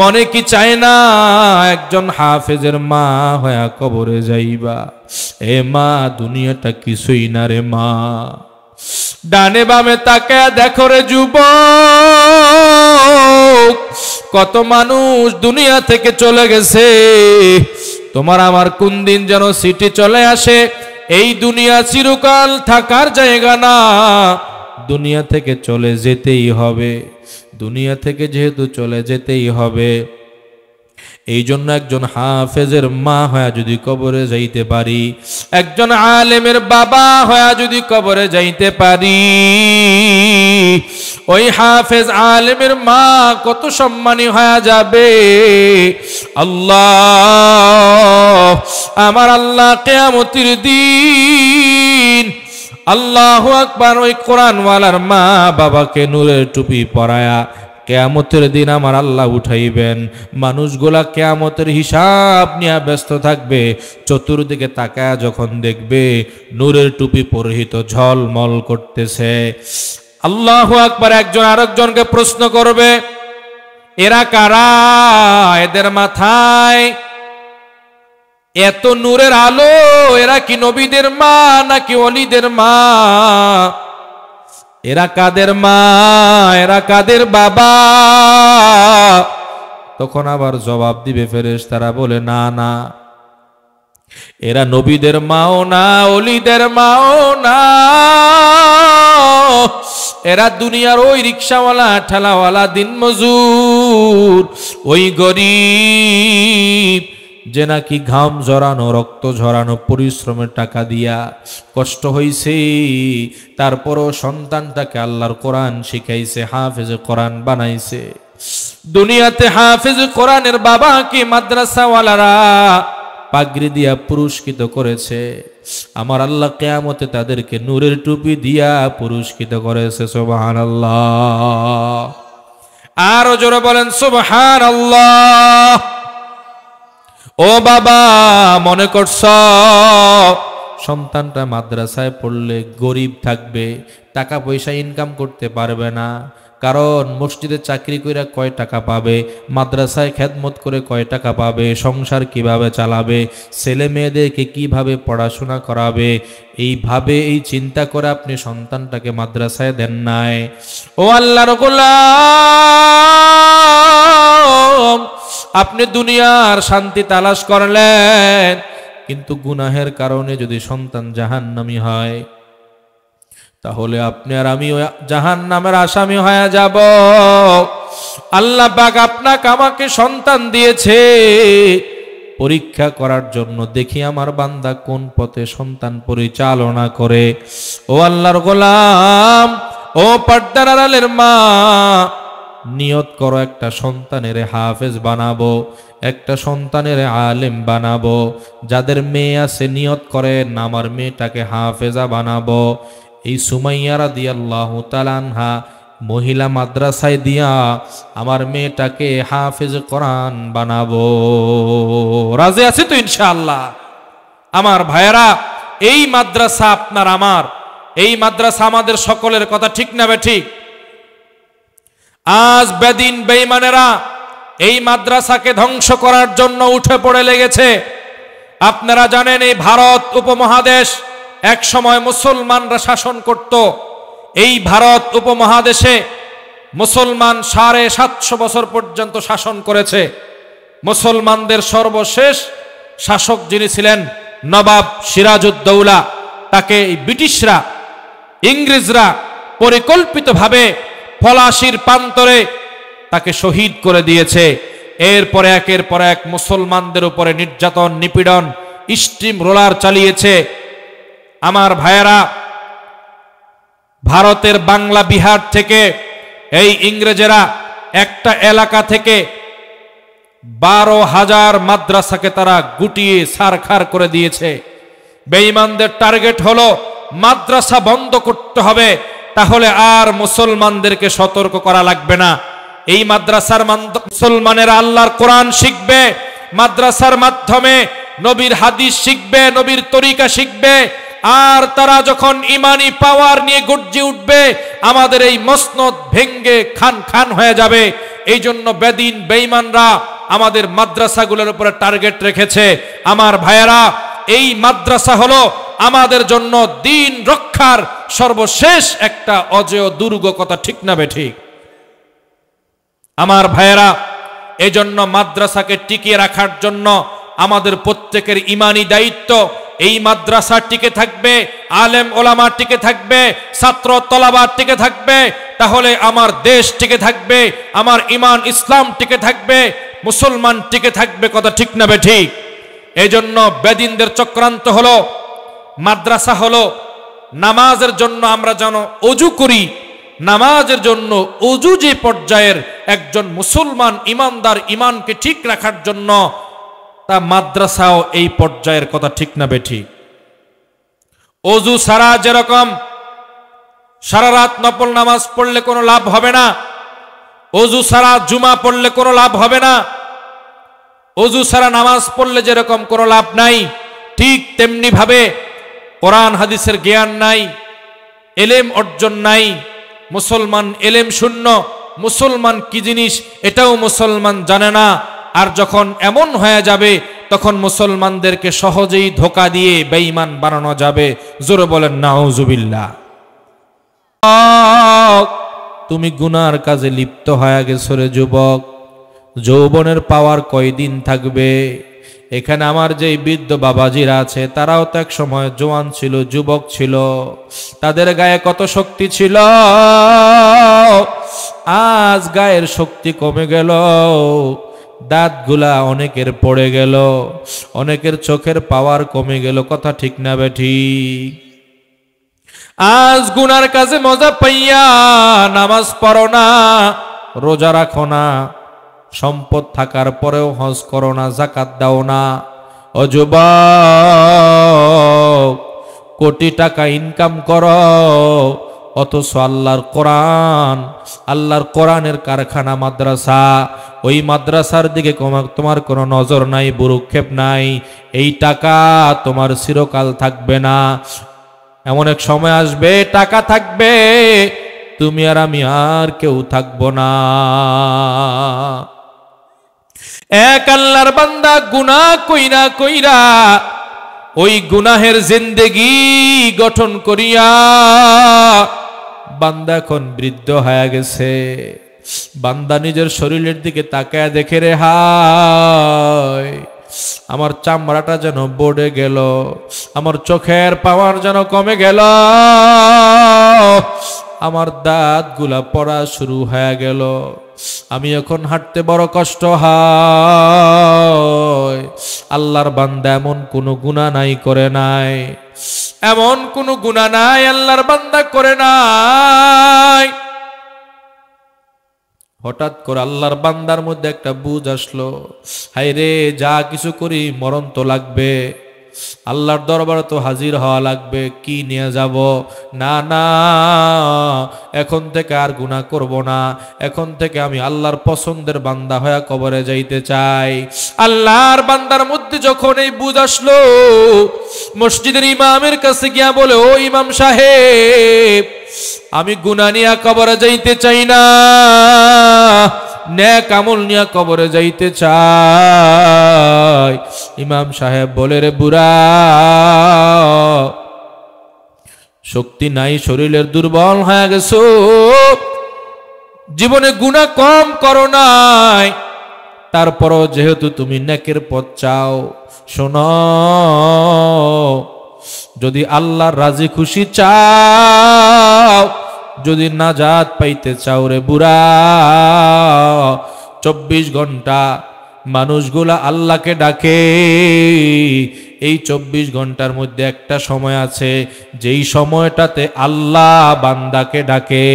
মনে কি চায় না একজন হাফেজের মা হয়া কবরে যাইবা? এ মা, দুনিয়াটা কিছুই না রে মা। ডানে বামে তাকে দেখো রে যুবক, কত মানুষ দুনিয়া থেকে চলে গেছে। তোমার আমার কোন দিন যেন সিটি চলে আসে, এই দুনিয়া চিরকাল থাকার জায়গা না, দুনিয়া থেকে চলে যেতেই হবে। দুনিয়া থেকে যেহেতু চলে যেতেই হবে, এই জন্য একজন হাফেজের মা হয়া যদি কবরে যাইতে পারি, একজন আলেমের বাবা হয়া যদি কবরে যাইতে পারি, ওই হাফেজ আলেমের মা কত সম্মানী হয়ে যাবে। আল্লাহ, আমার আল্লাহ কিয়ামতের দিন, আল্লাহু আকবার, ওই কোরআনওয়ালার মা বাবাকে নূরের টুপি পরায়া কিয়ামতের দিন আমার আল্লাহ উঠাইবেন। মানুষগুলা কিয়ামতের হিসাব নিয়ে ব্যস্ত থাকবে, চতুর্দিকে তাকায়া যখন দেখবে নূরের টুপি পরিহিত ঝলমল করতেছে, আল্লাহু আকবার, একজন আরেকজনকে প্রশ্ন করবে, এরা কারা? এদের মাথায় এত নূরের আলো, এরা কি নবীদের মা নাকি ওলিদের মা? এরা কাদের মা, এরা কাদের বাবা? তখন আবার জবাব দিবে ফেরেশতারা, বলে না না, এরা নবীদের মাও না, ওলিদের মাও না, এরা দুনিয়ার ওই রিকশাওয়ালা, ঠেলাওয়ালা, দিনমজুর, ওই গরিব যে নাকি ঘাম ঝরানো, রক্ত ঝরানো, পরিশ্রমের টাকা দিয়া কষ্ট হইছে, তারপরও সন্তানটাকে আল্লাহর কোরআন শিখাইছে, হাফেজ কোরআন বানাইছে। দুনিয়াতে হাফেজ কোরআনের বাবাকে মাদ্রাসাওয়ালারা পাগড়ি দিয়া পুরস্কৃত করেছে, আমার আল্লাহ কিয়ামতে তাদেরকে নূরের টুপি দিয়া পুরস্কৃত করেছে। সুবহানাল্লাহ। আরো জোরে বলেন সুবহানাল্লাহ। ও বাবা, মনে করছ সন্তানটা মাদ্রাসায় পড়লে গরিব থাকবে, টাকা পয়সা ইনকাম করতে পারবে না? কারণ মসজিদে চাকরি করে কয় টাকা পাবে, মাদ্রাসায় খেদমত করে কয় টাকা পাবে, সংসার কিভাবে চালাবে, ছেলে মেয়েদেরকে কিভাবে পড়াশোনা করাবে, এইভাবে এই চিন্তা করে আপনি সন্তানটাকে মাদ্রাসায় দেন নাই। ও আল্লাহর গোলাম, আপনি দুনিয়ার শান্তি তালাশ করলেন, কিন্তু গুনাহের কারণে যদি সন্তান জাহান্নামী হয়, তাহলে আপনি আর আমি জাহান্নামের আসামি হয়ে যাব। আল্লাহ পাক আপনাকে আমাকে সন্তান দিয়েছে পরীক্ষা করার জন্য, দেখি আমার বান্দা কোন পথে সন্তান পরিচালনা করে। ও আল্লাহর গোলাম, ও পর্দার আড়ালের মা, নিয়ত করো একটা সন্তানের হাফেজ বানাবো, একটা সন্তানের আলেম বানাবো। যাদের মেয়ে আছে নিয়ত করেন আমার মেয়েটাকে হাফেজা বানাবো। এই সুমাইয়া রাদিয়াল্লাহু তাআলা আনহা মহিলা মাদ্রাসায় দিয়া আমার মেয়েটাকে হাফেজ কোরআন বানাবো। রাজি আছে তো ইনশাআল্লাহ? আমার ভাইয়েরা, এই মাদ্রাসা আপনার আমার, এই মাদ্রাসা আমাদের সকলের, কথা ঠিক না বেঠিক? আজ বেদিন বেঈমানেরা এই মাদ্রাসাকে ধ্বংস করার জন্য উঠে পড়ে লেগেছে। আপনারা জানেন এই ভারত উপমহাদেশ এক সময় মুসলমানরা শাসন করত। এই ভারত উপমহাদেশে মুসলমান 750 বছর পর্যন্ত শাসন করেছে। মুসলমানদের সর্বশেষ শাসক যিনি ছিলেন নবাব সিরাজউদ্দৌলা, তাকে ব্রিটিশরা, ইংরেজরা পরিকল্পিতভাবে পলাশির প্রান্তরে তাকে শহীদ করে দিয়েছে। এরপরে একের পর এক মুসলমানদের উপরে নির্যাতন, নিপীড়ন, স্টিম রোলার চালিয়েছে। আমার ভাইয়েরা, ভারতের বাংলা বিহার থেকে এই ইংরেজেরা একটা এলাকা থেকে 12,000 মাদ্রাসাকে তারা গুটিয়ে ছারখার করে দিয়েছে। বেঈমানদের টার্গেট হলো মাদ্রাসা বন্ধ করতে হবে, তাহলে আর মুসলমানদেরকে সতর্ক করা লাগবে না। এই মাদ্রাসার মুসলমানেরা আল্লাহর কোরআন শিখবে, মাদ্রাসার মাধ্যমে নবীর হাদিস শিখবে, নবীর তরিকা শিখবে, আর তারা যখন ইমানি পাওয়ার নিয়ে গর্জে উঠবে, আমাদের এই মসনদ ভেঙ্গে খান খান হয়ে যাবে। এই জন্য বেদিন বেঈমানরা আমাদের মাদ্রাসাগুলোর উপরে টার্গেট রেখেছে। আমার ভাইয়েরা, এই মাদ্রাসা হলো আমাদের জন্য দ্বীন রক্ষার সর্বশেষ একটা অজেয় দুর্গ, কথা ঠিক না বেঠিক? আমার ভাইয়েরা, এই জন্য মাদ্রাসাকে টিকিয়ে রাখার জন্য আমাদের প্রত্যেকের ইমানি দায়িত্ব। এই মাদ্রাসা টিকে থাকবে, আলেম ওলামা টিকে থাকবে, ছাত্র তলাবা টিকে থাকবে, তাহলে আমার দেশ টিকে থাকবে, আমার ইমান ইসলাম টিকে থাকবে, মুসলমান টিকে থাকবে, কথা ঠিক না বেঠিক? এই জন্য বেদিনদের চক্রান্ত হলো, মাদ্রাসা হলো নামাজের জন্য আমরা যেন অজু করি, নামাজের জন্য অজু যে পর্যায়ের একজন মুসলমান ইমানদার ইমানকে ঠিক রাখার জন্য, তা মাদ্রাসাও এই পর্যায়ের, কথা ঠিক না বেঠিক? অজু ছাড়া যেরকম সারা রাত নফল নামাজ পড়লে কোনো লাভ হবে না, অজু ছাড়া জুমা পড়লে কোনো লাভ হবে না, অজু ছাড়া নামাজ পড়লে যেরকম কোনো লাভ নাই, ঠিক তেমনি ভাবে কোরআন হাদিসের জ্ঞান নাই, এলেম অর্জন নাই, মুসলমান এলেম শূন্য, মুসলমান কি জিনিস এটাও মুসলমান জানে না। আর যখন এমন হয়ে যাবে, তখন মুসলমানদেরকে সহজেই ধোঁকা দিয়ে বেঈমান বানানো যাবে। জোরে বলেন নাউজুবিল্লাহ। তুমি গুনার কাজে লিপ্ত হয়ে গেছো রে যুবক, যৌবনের পাওয়ার কয়দিন থাকবে? এখানে আমার যে বৃদ্ধ বাবাজিরা আছে, তারাও তো এক সময় জওয়ান ছিল, যুবক ছিল, তাদের গায়ে কত শক্তি ছিল। আজ গায়ের শক্তি কমে গেল, দাঁতগুলা অনেকের পড়ে গেল, অনেকের চোখের পাওয়ার কমে গেল, কথা ঠিক না বেঠিক? আজ গুনার কাজে মজা পাইয়া নামাজ পড়ো না, রোজা রাখো না, সম্পদ থাকার পরেও হজ করো না, যাকাত দাও না। ও যুবক, কোটি টাকা ইনকাম করো, অথচ আল্লাহর কোরআন, আল্লাহর কোরআনের কারখানা মাদ্রাসা, ওই মাদ্রাসার দিকে তোমার কোনো নজর নাই, ভ্রুক্ষেপ নাই। এই টাকা তোমার চিরকাল থাকবে না। এমন এক সময় আসবে, টাকা থাকবে, তুমি আর আমি আর কেউ থাকবো না। এক আল্লাহর বান্দা গুনাহ কইরা কইরা ওই গুনাহের জিন্দেগি গঠন করিয়া বান্দা এখন বৃদ্ধ হয়ে গেছে। বান্দা নিজের শরীরের দিকে তাকায় দেখে, রে হায়, আমার চামড়াটা যেন বড়ে গেল, আমার চোখের পাওয়ার যেন কমে গেল, আমার দাঁতগুলা পড়া শুরু হয়ে গেল, আমি এখন হাঁটতে বড় কষ্ট হয়। আল্লাহর বান্দা এমন কোনো গুনাহ নাই করে নাই, এমন কোনো গুনাহ নাই আল্লাহর বান্দা করে নাই। হঠাৎ করে আল্লাহর বান্দার মধ্যে একটা বুঝ আসলো, হায় রে, যা কিছু করি মরণ তো লাগবে, আল্লাহর দরবারে তো হাজির হওয়া লাগবে, কি নিয়ে যাব? না না, এখন থেকে আর গুনাহ করব না, এখন থেকে আমি আল্লাহর পছন্দের বান্দা হয়ে কবরে যাইতে চাই। আল্লাহর বান্দার মধ্যে যখন এই বুঝ আসলো, মসজিদের ইমামের কাছে গিয়া বলে, ও ইমাম সাহেব, আমি গুনাহ নিয়ে কবরে যাইতে চাই না, নেক আমল নিয়ে কবরে যাইতে চাই। ইমাম সাহেব বলে, রে বুড়া, শক্তি নাই, শরীরের দুর্বল হয়ে গেছো, জীবনে গুনাহ কম করো নাই, তারপরও যেহেতু তুমি নেকের পথ চাও, শোনো, যদি আল্লাহর রাজি খুশি চাও, যদি নাজাত পাইতে চাও রে বুড়া, 24 ঘন্টা মানুষগুলা আল্লাহকে ডাকে, এই 24 ঘন্টার মধ্যে একটা সময় আছে, যেই সময়টাতে আল্লাহ বান্দাকে ডাকে।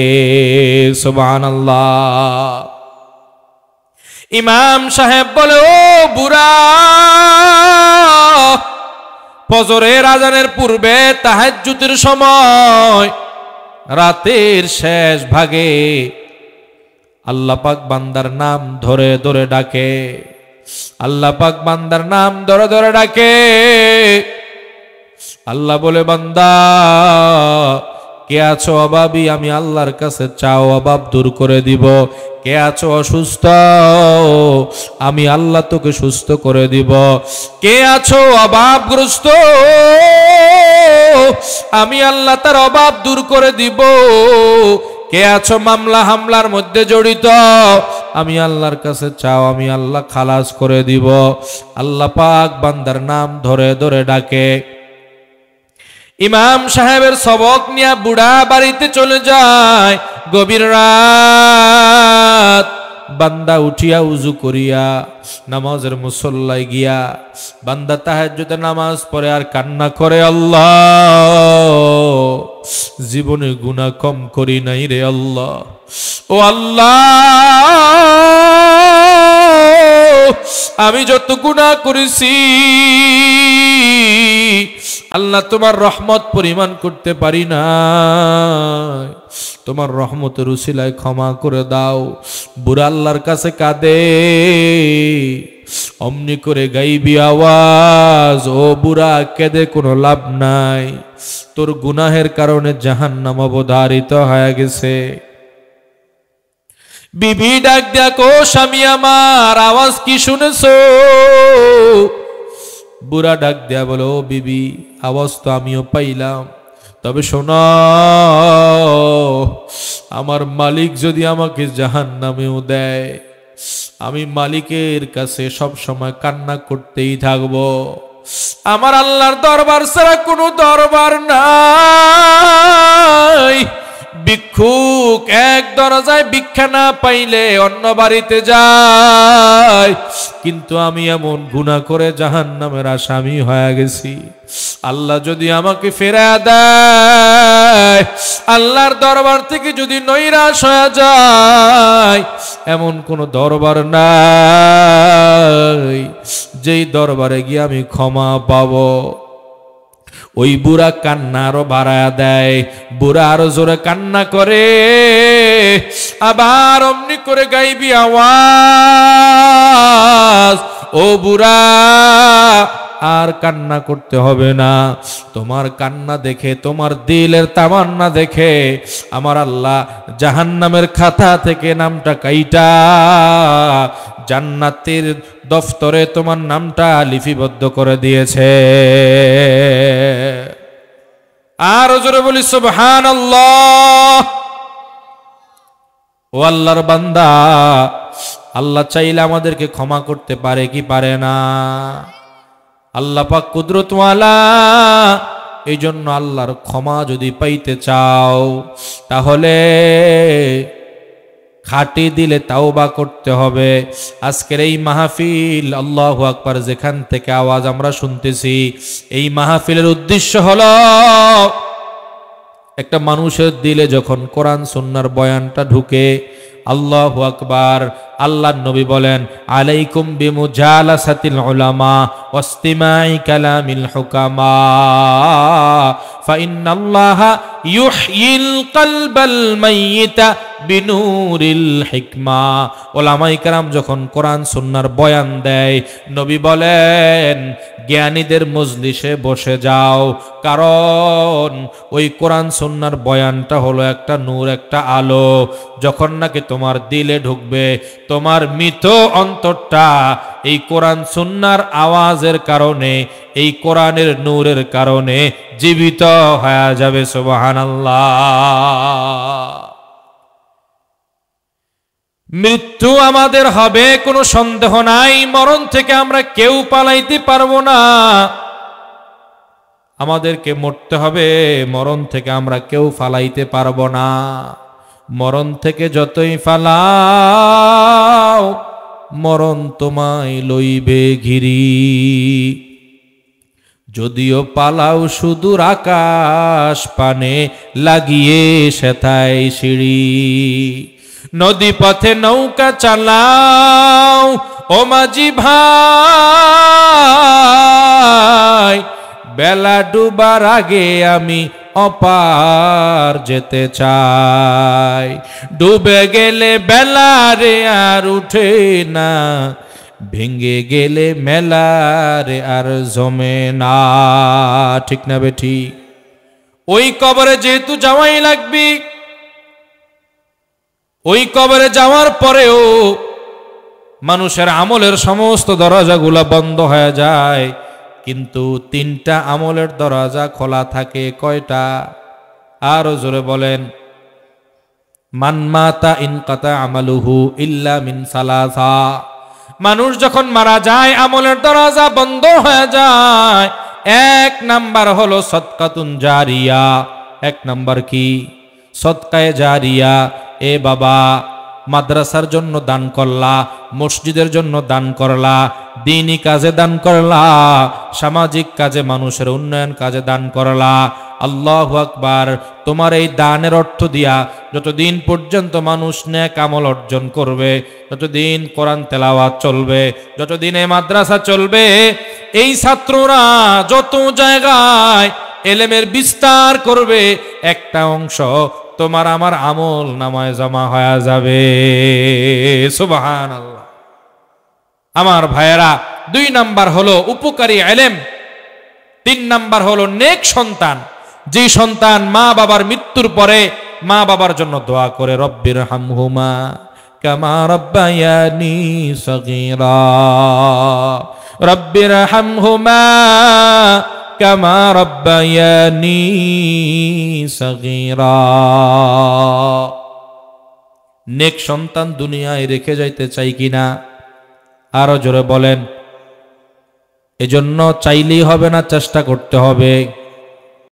সুবহানাল্লাহ। ইমাম সাহেব বলে, ও বুড়া, ফজরের আজানের পূর্বে তাহাজ্জুদের সময়, রাতের শেষ ভাগে আল্লাহ পাক বান্দার নাম ধরে ধরে ডাকে, আল্লাহ পাক বান্দার নাম ধরে ধরে ডাকে। আল্লাহ বলে, বান্দা কে আছো অভাবী, আমি আল্লাহর কাছে চাও, অভাব দূর করে দিব। কে আছো অসুস্থ, আমি আল্লাহ তোকে সুস্থ করে দিব। কে আছো অভাবগ্রস্ত, আমি আল্লাহ তার অভাব দূর করে দিব। কে আছো মামলা হামলার মধ্যে জড়িত, আমি আল্লাহর কাছে চাও, আমি আল্লাহ খালাস করে দিব। আল্লাহ পাক বান্দার নাম ধরে ধরে ডাকে। ইমাম সাহেবের সবক নিয়ে বুড়া বাড়িতে চলে যায়। গভীর রাত, বান্দা উঠিয়া উজু করিয়া নামাজের মুসল্লায় গিয়া বান্দা তাহাজ্জুদের নামাজ পড়ে আর কান্না করে, আল্লাহ জীবনে গুনাহ কম করি নাই রে আল্লাহ। ও আল্লাহ, আমি যত গুনাহ করেছি আল্লাহ তোমার রহমত পরিমাণ করতে পারি না, তোমার রহমতের উসিলায় ক্ষমা করে দাও। বুড়া আল্লাহর কাছে কাঁদে। অমনি করে গাইবি আওয়াজ, ও বুড়া কেঁদে কোনো লাভ নাই, তোর গুনাহের কারণে জাহান্নাম অবধারিত হয়ে গেছে। বিবি ডাক দেখো, স্বামী আমার আওয়াজ কি শুনেছো? বুড়া ডাক দেয়া বলো, বিবি আওয়াজ তো আমিও পাইলাম, তবে শোনো, আমার মালিক যদি আমাকে জাহান্নামেও দেয়, আমি মালিকের কাছে সব সময় কান্না করতেই থাকবো। আমার আল্লাহর দরবার ছাড়া কোনো দরবার নাই। ভিক্ষুক এক দরজায় ভিক্ষা না পাইলে অন্য বাড়িতে যায়, কিন্তু আমি এমন গুনাহ করে জাহান্নামের আসামি হয়ে গেছি। আল্লাহ যদি আমাকে ফেরা দেয়, আল্লাহর দরবার থেকে যদি নৈরাশ হয়ে যায়, এমন কোন দরবার নাই যেই দরবারে গিয়ে আমি ক্ষমা পাবো। ওই বুড়া কান্না আরো বাড়ায়া দেয়। বুড়া আরো জোরে কান্না করে, আবার অমনি করে গাইবি আওয়াজ, ও বুড়া আর কান্না করতে হবে না। তোমার কান্না দেখে, তোমার দিলের তামান্না দেখে আমার আল্লাহ জাহান্নামের খাতা থেকে নামটা কাইটা জান্নাতের দফতরে তোমার নামটা লিপিবদ্ধ করে দিয়েছে। আর জোরে বলি সুবহানাল্লাহ। ও আল্লাহর বান্দা, আল্লাহ চাইলে আমাদেরকে ক্ষমা করতে পারে কি পারে না? আল্লাহ পাক কুদরতওয়ালা। এই জন্য আল্লাহর ক্ষমা যদি পাইতে চাও, তাহলে খাঁটি দিলে তাওবা করতে হবে। আজকের এই মাহফিল, আল্লাহু আকবার, যেখান থেকে আওয়াজ আমরা শুনতেছি, এই মাহফিলের উদ্দেশ্য হলো একটা মানুষের দিলে যখন কোরআন সুন্নাহর বয়ানটা ঢুকে, আল্লাহু আকবার, আল্লাহর নবী বলেন, আলাইকুম বিমুজালাসাতিল উলামা ওয়াস্তিমাই কালামিল হুকামা ফাইন্নাল্লাহা ইউহয়িল কলবাল মাইয়িতা বিনুরিল হিকমা। ওলামায়ে কেরাম যখন কোরআন সুন্নাহর বয়ান দেয়, নবী বলেন জ্ঞানীদের মজলিসে বসে যাও, কারণ ওই কোরআন সুন্নাহর বয়ানটা হলো একটা নূর, একটা আলো। যখন নাকি তোমার দিলে ঢুকবে, তোমার মৃত অন্তরটা এই কোরআন সুন্নাহর আওয়াজের কারণে, এই কোরআনের নূরের কারণে জীবিত হয়ে যাবে। সুবহানাল্লাহ। মৃত্যু আমাদের হবে, কোনো সন্দেহ নাই। মরণ থেকে আমরা কেউ পালাইতে পারবো না, আমাদেরকে মরতে হবে। মরণ থেকে আমরা কেউ ফালাইতে পারবো না। মরণ থেকে যতই ফালাও, মরণ তোমায় লইবে ঘিরি। যদিও পালাও সুদূর আকাশ পানে, লাগিয়ে সেথায় সিঁড়ি। নদী পথে নৌকা চালাও ও মাঝি ভাই, বেলা ডুবার আগে আমি অপার যেতে চাই। ডুবে গেলে বেলা রে আর উঠে না, ভেঙে গেলে মেলারে আর জমে না। ঠিক না বেঠি? ওই কবরে যেহেতু যাওয়াই লাগবে, ওই কবরে যাওয়ার পরেও মানুষের আমলের সমস্ত দরজাগুলা বন্ধ হয়ে যায়, কিন্তু 3টা আমলের দরজা খোলা থাকে। কয়টা? আরো জোরে বলেন। মান মাতা ইনকাতা আমালুহু ইল্লা মিন সালাসা। মানুষ যখন মারা যায় আমলের দরজা বন্ধ হয়ে যায়। 1 নাম্বার হলো সদকাতুন জারিয়া। 1 নাম্বার কি? সদকায়ে জারিয়া। এ বাবা, মাদ্রাসার জন্য দান করলা, মসজিদের জন্য দান করলা, দ্বীনি কাজে দান করলা, সামাজিক কাজে মানুষের উন্নয়ন কাজে দান করলা। আল্লাহু আকবার। তোমার এই দানের অর্থ দিয়া যতদিন পর্যন্ত মানুষ নেক আমল অর্জন করবে, যতদিন কোরআন তেলাওয়াত চলবে, যতদিন এই মাদ্রাসা চলবে, এই ছাত্ররা যত জায়গায় এলেমের বিস্তার করবে, একটা অংশ তোমার আমার আমল নামায় জমা হয়ে যাবে। সুবহানাল্লাহ। আমার ভাইয়েরা, 2 নাম্বার হলো উপকারী ইলম, 3 নাম্বার হলো নেক সন্তান। যে সন্তান মা বাবার মৃত্যুর পরে মা বাবার জন্য দোয়া করে, রব্বির হামহুমা কামা রাব্বায়ানি সগীরা, রব্বির হামহুমা কামা রাব্বায়ানি সগীরা। নেক সন্তান দুনিয়ায় রেখে যাইতে চাই কিনা? আরো জোরে বলেন। এজন্য চাইলেই হবে না, চেষ্টা করতে হবে।